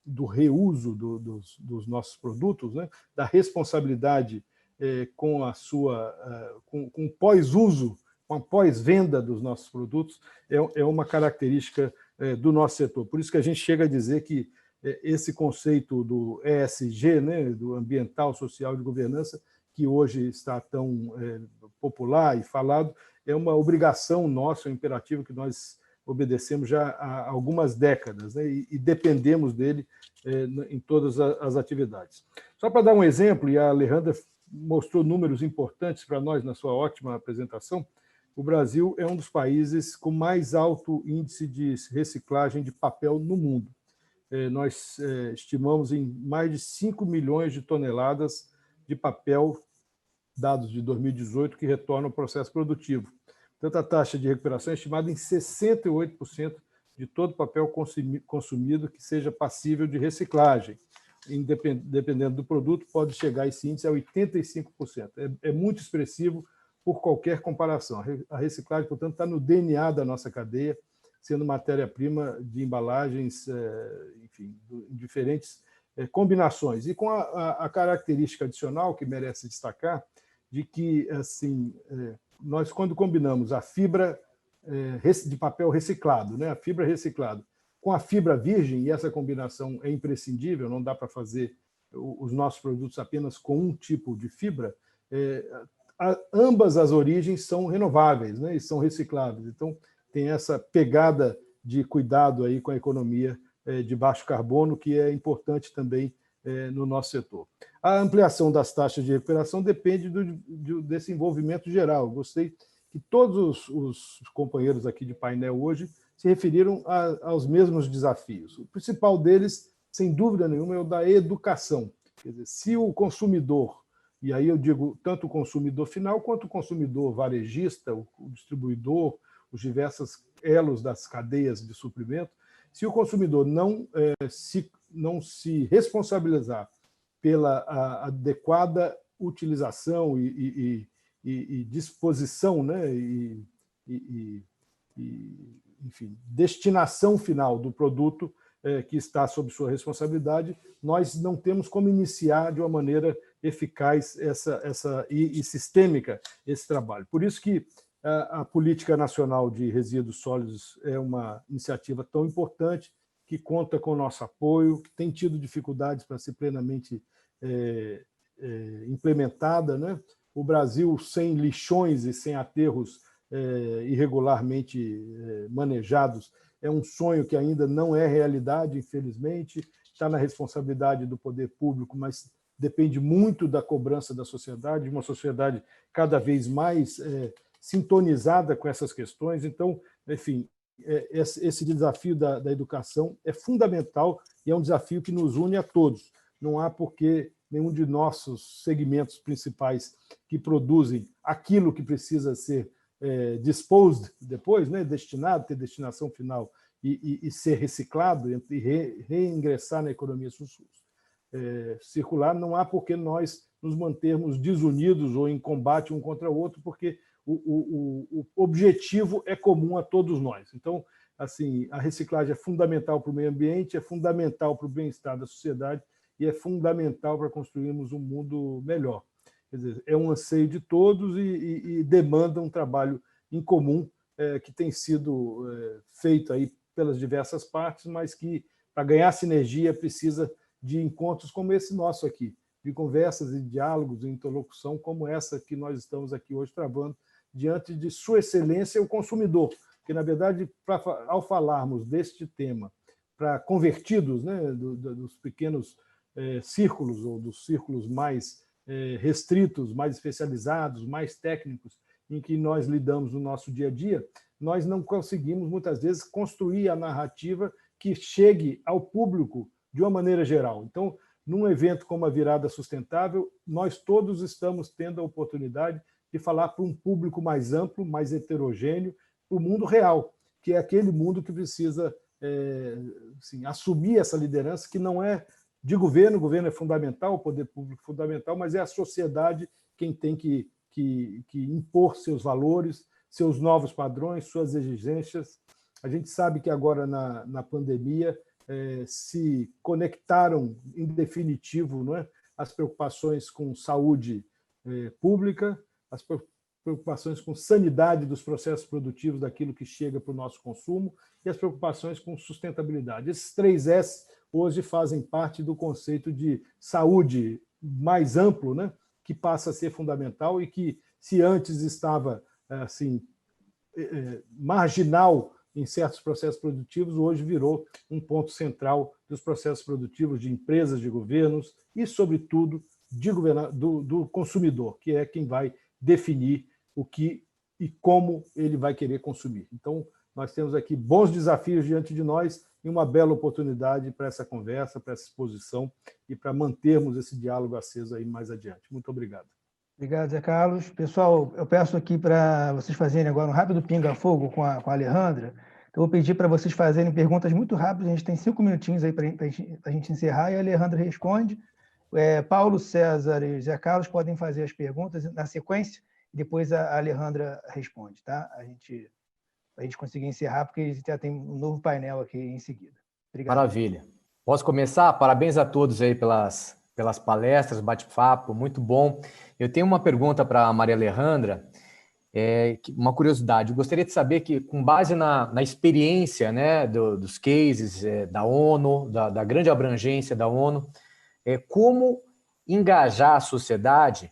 do reuso dos nossos produtos, né, da responsabilidade com o pós-uso, com a pós-venda dos nossos produtos, é uma característica do nosso setor. Por isso que a gente chega a dizer que esse conceito do ESG, né, do ambiental, social e de governança, que hoje está tão popular e falado, é uma obrigação nossa, um imperativo que nós obedecemos já há algumas décadas, né, e dependemos dele em todas as atividades. Só para dar um exemplo, e a Alejandra mostrou números importantes para nós na sua ótima apresentação, o Brasil é um dos países com mais alto índice de reciclagem de papel no mundo. Nós estimamos em mais de 5 milhões de toneladas de papel, dados de 2018, que retornam ao processo produtivo. Tanto a taxa de recuperação é estimada em 68% de todo papel consumido que seja passível de reciclagem. Dependendo do produto, pode chegar esse índice a 85%. É muito expressivo por qualquer comparação. A reciclagem, portanto, está no DNA da nossa cadeia, sendo matéria-prima de embalagens, enfim, em diferentes combinações. E com a característica adicional que merece destacar, de que, assim, nós, quando combinamos a fibra de papel reciclado, né, a fibra reciclada, com a fibra virgem, e essa combinação é imprescindível, não dá para fazer os nossos produtos apenas com um tipo de fibra, ambas as origens são renováveis, né, e são recicláveis. Então, tem essa pegada de cuidado aí com a economia de baixo carbono, que é importante também no nosso setor. A ampliação das taxas de recuperação depende desse envolvimento geral. Gostei que todos os companheiros aqui de painel hoje se referiram aos mesmos desafios. O principal deles, sem dúvida nenhuma, é o da educação. Quer dizer, se o consumidor, e aí eu digo tanto o consumidor final quanto o consumidor varejista, o distribuidor, os diversos elos das cadeias de suprimento, se o consumidor não se responsabilizar pela adequada utilização e disposição, né, enfim, destinação final do produto que está sob sua responsabilidade, nós não temos como iniciar de uma maneira eficaz e sistêmica esse trabalho. Por isso que a Política Nacional de Resíduos Sólidos é uma iniciativa tão importante, que conta com o nosso apoio, que tem tido dificuldades para ser plenamente implementada, né? O Brasil, sem lixões e sem aterros irregularmente manejados, é um sonho que ainda não é realidade, infelizmente, está na responsabilidade do poder público, mas depende muito da cobrança da sociedade, de uma sociedade cada vez mais sintonizada com essas questões. Então, enfim, esse desafio da educação é fundamental e é um desafio que nos une a todos. Não há por que nenhum de nossos segmentos principais que produzem aquilo que precisa ser disposed depois, né, destinado, ter destinação final e ser reciclado e reingressar na economia circular, não há por que nós nos mantermos desunidos ou em combate um contra o outro, porque o objetivo é comum a todos nós. Então, assim, a reciclagem é fundamental para o meio ambiente, é fundamental para o bem-estar da sociedade e é fundamental para construirmos um mundo melhor. Quer dizer, é um anseio de todos e demanda um trabalho em comum que tem sido feito aí pelas diversas partes, mas que, para ganhar sinergia, precisa de encontros como esse nosso aqui, de conversas e diálogos e interlocução como essa que nós estamos aqui hoje travando, diante de sua excelência, o consumidor, que, na verdade, ao falarmos deste tema para convertidos, né, dos pequenos círculos ou dos círculos mais restritos, mais especializados, mais técnicos, em que nós lidamos no nosso dia a dia, nós não conseguimos, muitas vezes, construir a narrativa que chegue ao público de uma maneira geral. Então, num evento como a Virada Sustentável, nós todos estamos tendo a oportunidade de falar para um público mais amplo, mais heterogêneo, para o mundo real, que é aquele mundo que precisa assim, assumir essa liderança, que não é de governo, o governo é fundamental, o poder público é fundamental, mas é a sociedade quem tem que impor seus valores, seus novos padrões, suas exigências. A gente sabe que agora, na pandemia, se conectaram, em definitivo, não é, as preocupações com saúde pública, as preocupações com sanidade dos processos produtivos daquilo que chega para o nosso consumo e as preocupações com sustentabilidade. Esses 3 S hoje fazem parte do conceito de saúde mais amplo, né, que passa a ser fundamental e que, se antes estava assim, marginal em certos processos produtivos, hoje virou um ponto central dos processos produtivos de empresas, de governos e, sobretudo, do consumidor, que é quem vai definir o que e como ele vai querer consumir. Então, nós temos aqui bons desafios diante de nós e uma bela oportunidade para essa conversa, para essa exposição e para mantermos esse diálogo aceso aí mais adiante. Muito obrigado. Obrigado, Zé Carlos. Pessoal, eu peço aqui para vocês fazerem agora um rápido pinga-fogo com a Alejandra. Eu vou pedir para vocês fazerem perguntas muito rápidas. A gente tem 5 minutinhos aí para a gente encerrar e a Alejandra responde. Paulo, César e Zé Carlos podem fazer as perguntas na sequência e depois a Alejandra responde, tá? A gente conseguir encerrar, porque já tem um novo painel aqui em seguida. Obrigado. Maravilha. Posso começar? Parabéns a todos aí pelas palestras, bate-papo, muito bom. Eu tenho uma pergunta para a Maria Alejandra, uma curiosidade. Eu gostaria de saber que, com base na experiência, né, dos cases da ONU, da grande abrangência da ONU, como engajar a sociedade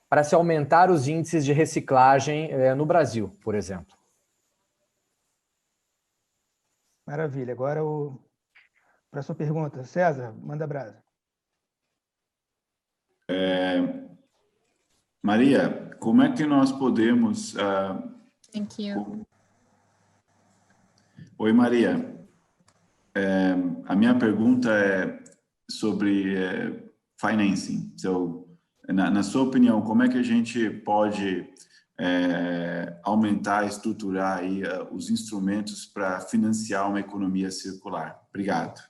para se aumentar os índices de reciclagem no Brasil, por exemplo. Maravilha. Agora, para a sua pergunta, César, manda brasa. Maria, como é que nós podemos... Thank you. Oi, Maria. A minha pergunta é sobre financing. So, na sua opinião, como é que a gente pode aumentar, estruturar aí, os instrumentos para financiar uma economia circular? Obrigado.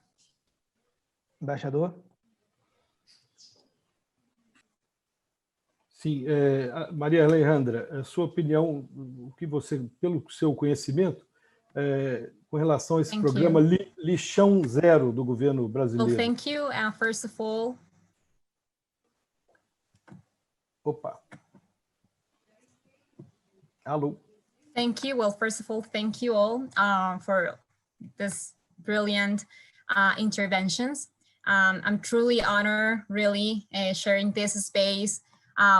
Embaixador? Sim, Maria Alejandra, a sua opinião, o que você, pelo seu conhecimento, com relação a esse programa Lixão Zero do governo brasileiro? Well, thank you. First of all, Opa. Alô. thank you. Well, first of all, thank you all for this brilliant interventions. I'm truly honored, really, sharing this space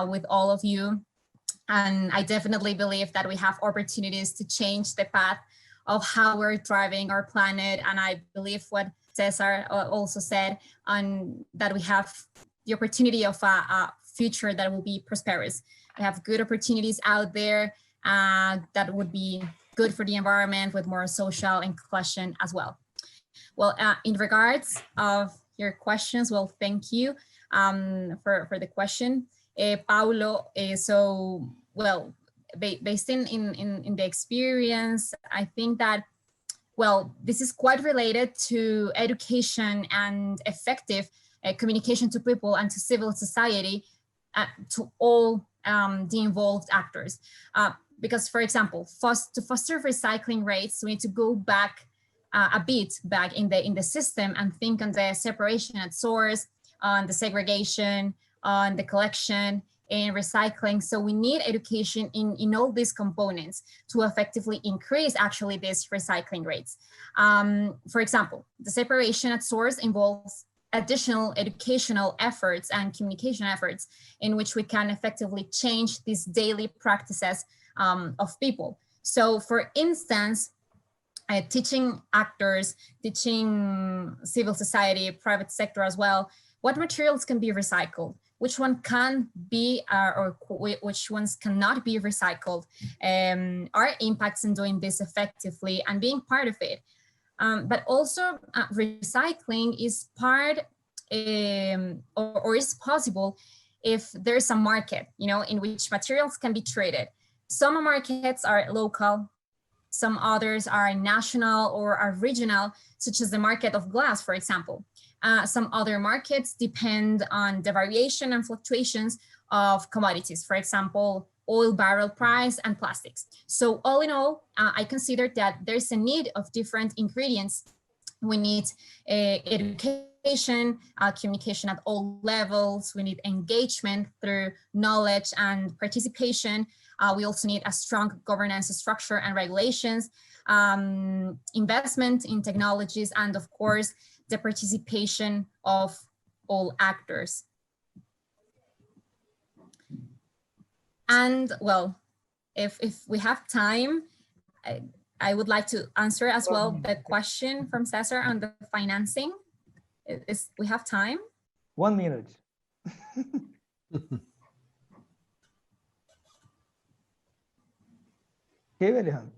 with all of you. And I definitely believe that we have opportunities to change the path of how we're driving our planet. And I believe what Cesar also said, that we have the opportunity of a future that will be prosperous. We have good opportunities out there that would be good for the environment, with more social inclusion as well. Well, in regards of your questions, well, thank you for the question. Paulo, so, well, based in the experience, I think that, well, this is quite related to education and effective communication to people and to civil society, to all the involved actors. Because, for example, to foster recycling rates, we need to go back a bit back in the system and think on the separation at source, on the segregation, on the collection and recycling. So we need education in all these components to effectively increase actually these recycling rates. For example, the separation at source involves additional educational efforts and communication efforts in which we can effectively change these daily practices of people. So for instance, teaching actors, teaching civil society, private sector as well, what materials can be recycled, which one can be or which ones cannot be recycled, our impacts in doing this effectively and being part of it. But also recycling is part or is possible if there's a market, in which materials can be traded. Some markets are local, some others are national or are regional, such as the market of glass, for example. Some other markets depend on the variation and fluctuations of commodities, for example, oil barrel price and plastics. So all in all, I consider that there's a need of different ingredients. We need education, communication at all levels. We need engagement through knowledge and participation. We also need a strong governance structure and regulations, investment in technologies, and of course, the participation of all actors. And well, if we have time, I would like to answer as well the question from Cesar on the financing. We have time? 1 minute. Okay, Alejandro.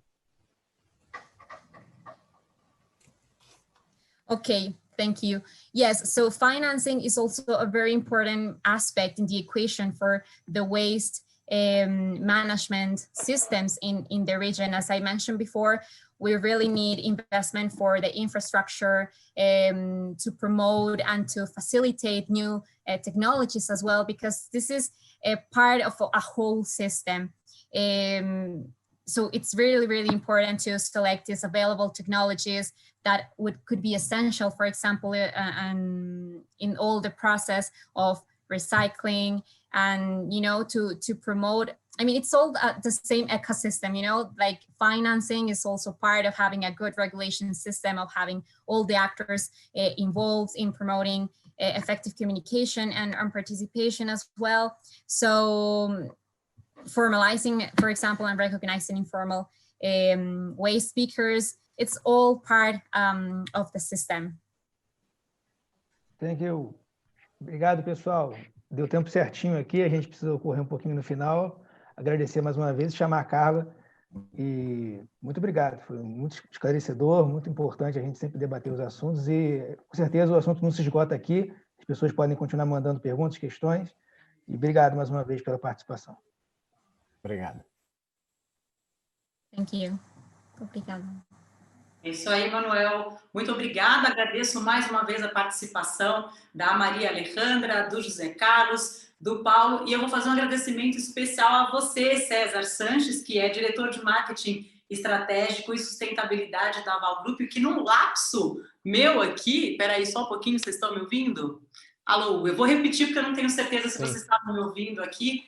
Okay, thank you. Yes, so financing is also a very important aspect in the equation for the waste management systems in the region. As I mentioned before, we really need investment for the infrastructure to promote and to facilitate new technologies as well, because this is a part of a whole system. So it's really, really important to select these available technologies that could be essential, for example, in all the process of recycling, and to promote. I mean, it's all the same ecosystem, like financing is also part of having a good regulation system, of having all the actors involved in promoting effective communication and participation as well. So formalizing, for example, and recognizing informal waste speakers, it's all part of the system. Thank you. Obrigado, pessoal. Deu tempo certinho aqui, a gente precisa correr um pouquinho no final. Agradecer mais uma vez, chamar a Carla. E muito obrigado, foi muito esclarecedor, muito importante a gente sempre debater os assuntos e, com certeza, o assunto não se esgota aqui. As pessoas podem continuar mandando perguntas, questões. E obrigado mais uma vez pela participação. Obrigado. Thank you. Obrigada. É isso aí, Manuel. Muito obrigada. Agradeço mais uma vez a participação da Maria Alejandra, do José Carlos, do Paulo. E eu vou fazer um agradecimento especial a você, César Sanches, que é diretor de marketing estratégico e sustentabilidade da Aval Group, que num lapso meu aqui... Espera aí só um pouquinho, vocês estão me ouvindo? Alô, eu vou repetir porque eu não tenho certeza se vocês estavam me ouvindo aqui.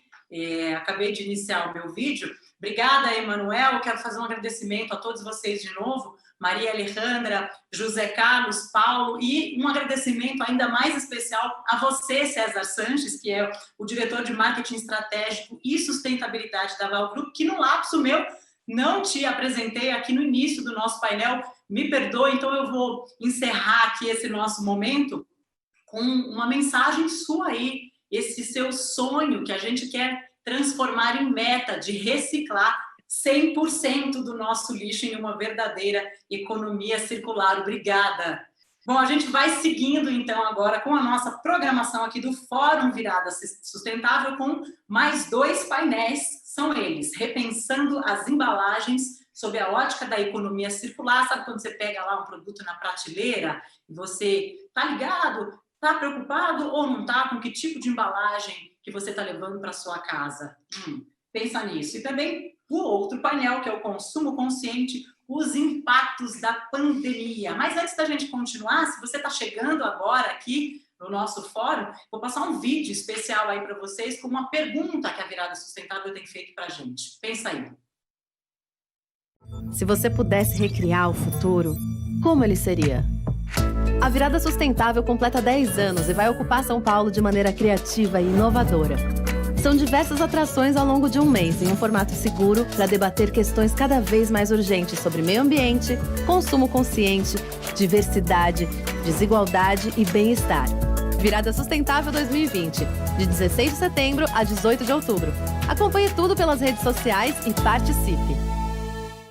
Acabei de iniciar o meu vídeo. Obrigada, Emanuel. Quero fazer um agradecimento a todos vocês de novo. Maria Alejandra, José Carlos, Paulo, e um agradecimento ainda mais especial a você, César Sanches, que é o diretor de marketing estratégico e sustentabilidade da Aval Group, que no lapso meu não te apresentei aqui no início do nosso painel. Me perdoe, então eu vou encerrar aqui esse nosso momento com uma mensagem sua aí, esse seu sonho que a gente quer transformar em meta de reciclar 100% do nosso lixo em uma verdadeira economia circular. Obrigada. Bom, a gente vai seguindo, então, agora com a nossa programação aqui do Fórum Virada Sustentável com mais 2 painéis. São eles, repensando as embalagens sob a ótica da economia circular. Sabe quando você pega lá um produto na prateleira e você tá ligado, tá preocupado ou não tá com que tipo de embalagem que você tá levando para sua casa? Pensa nisso. E também o outro painel, que é o consumo consciente, os impactos da pandemia. Mas antes da gente continuar, se você está chegando agora aqui no nosso fórum, vou passar um vídeo especial aí para vocês com uma pergunta que a Virada Sustentável tem feito para a gente. Pensa aí. Se você pudesse recriar o futuro, como ele seria? A Virada Sustentável completa 10 anos e vai ocupar São Paulo de maneira criativa e inovadora. São diversas atrações ao longo de um mês, em um formato seguro, para debater questões cada vez mais urgentes sobre meio ambiente, consumo consciente, diversidade, desigualdade e bem-estar. Virada Sustentável 2020, de 16 de setembro a 18 de outubro. Acompanhe tudo pelas redes sociais e participe!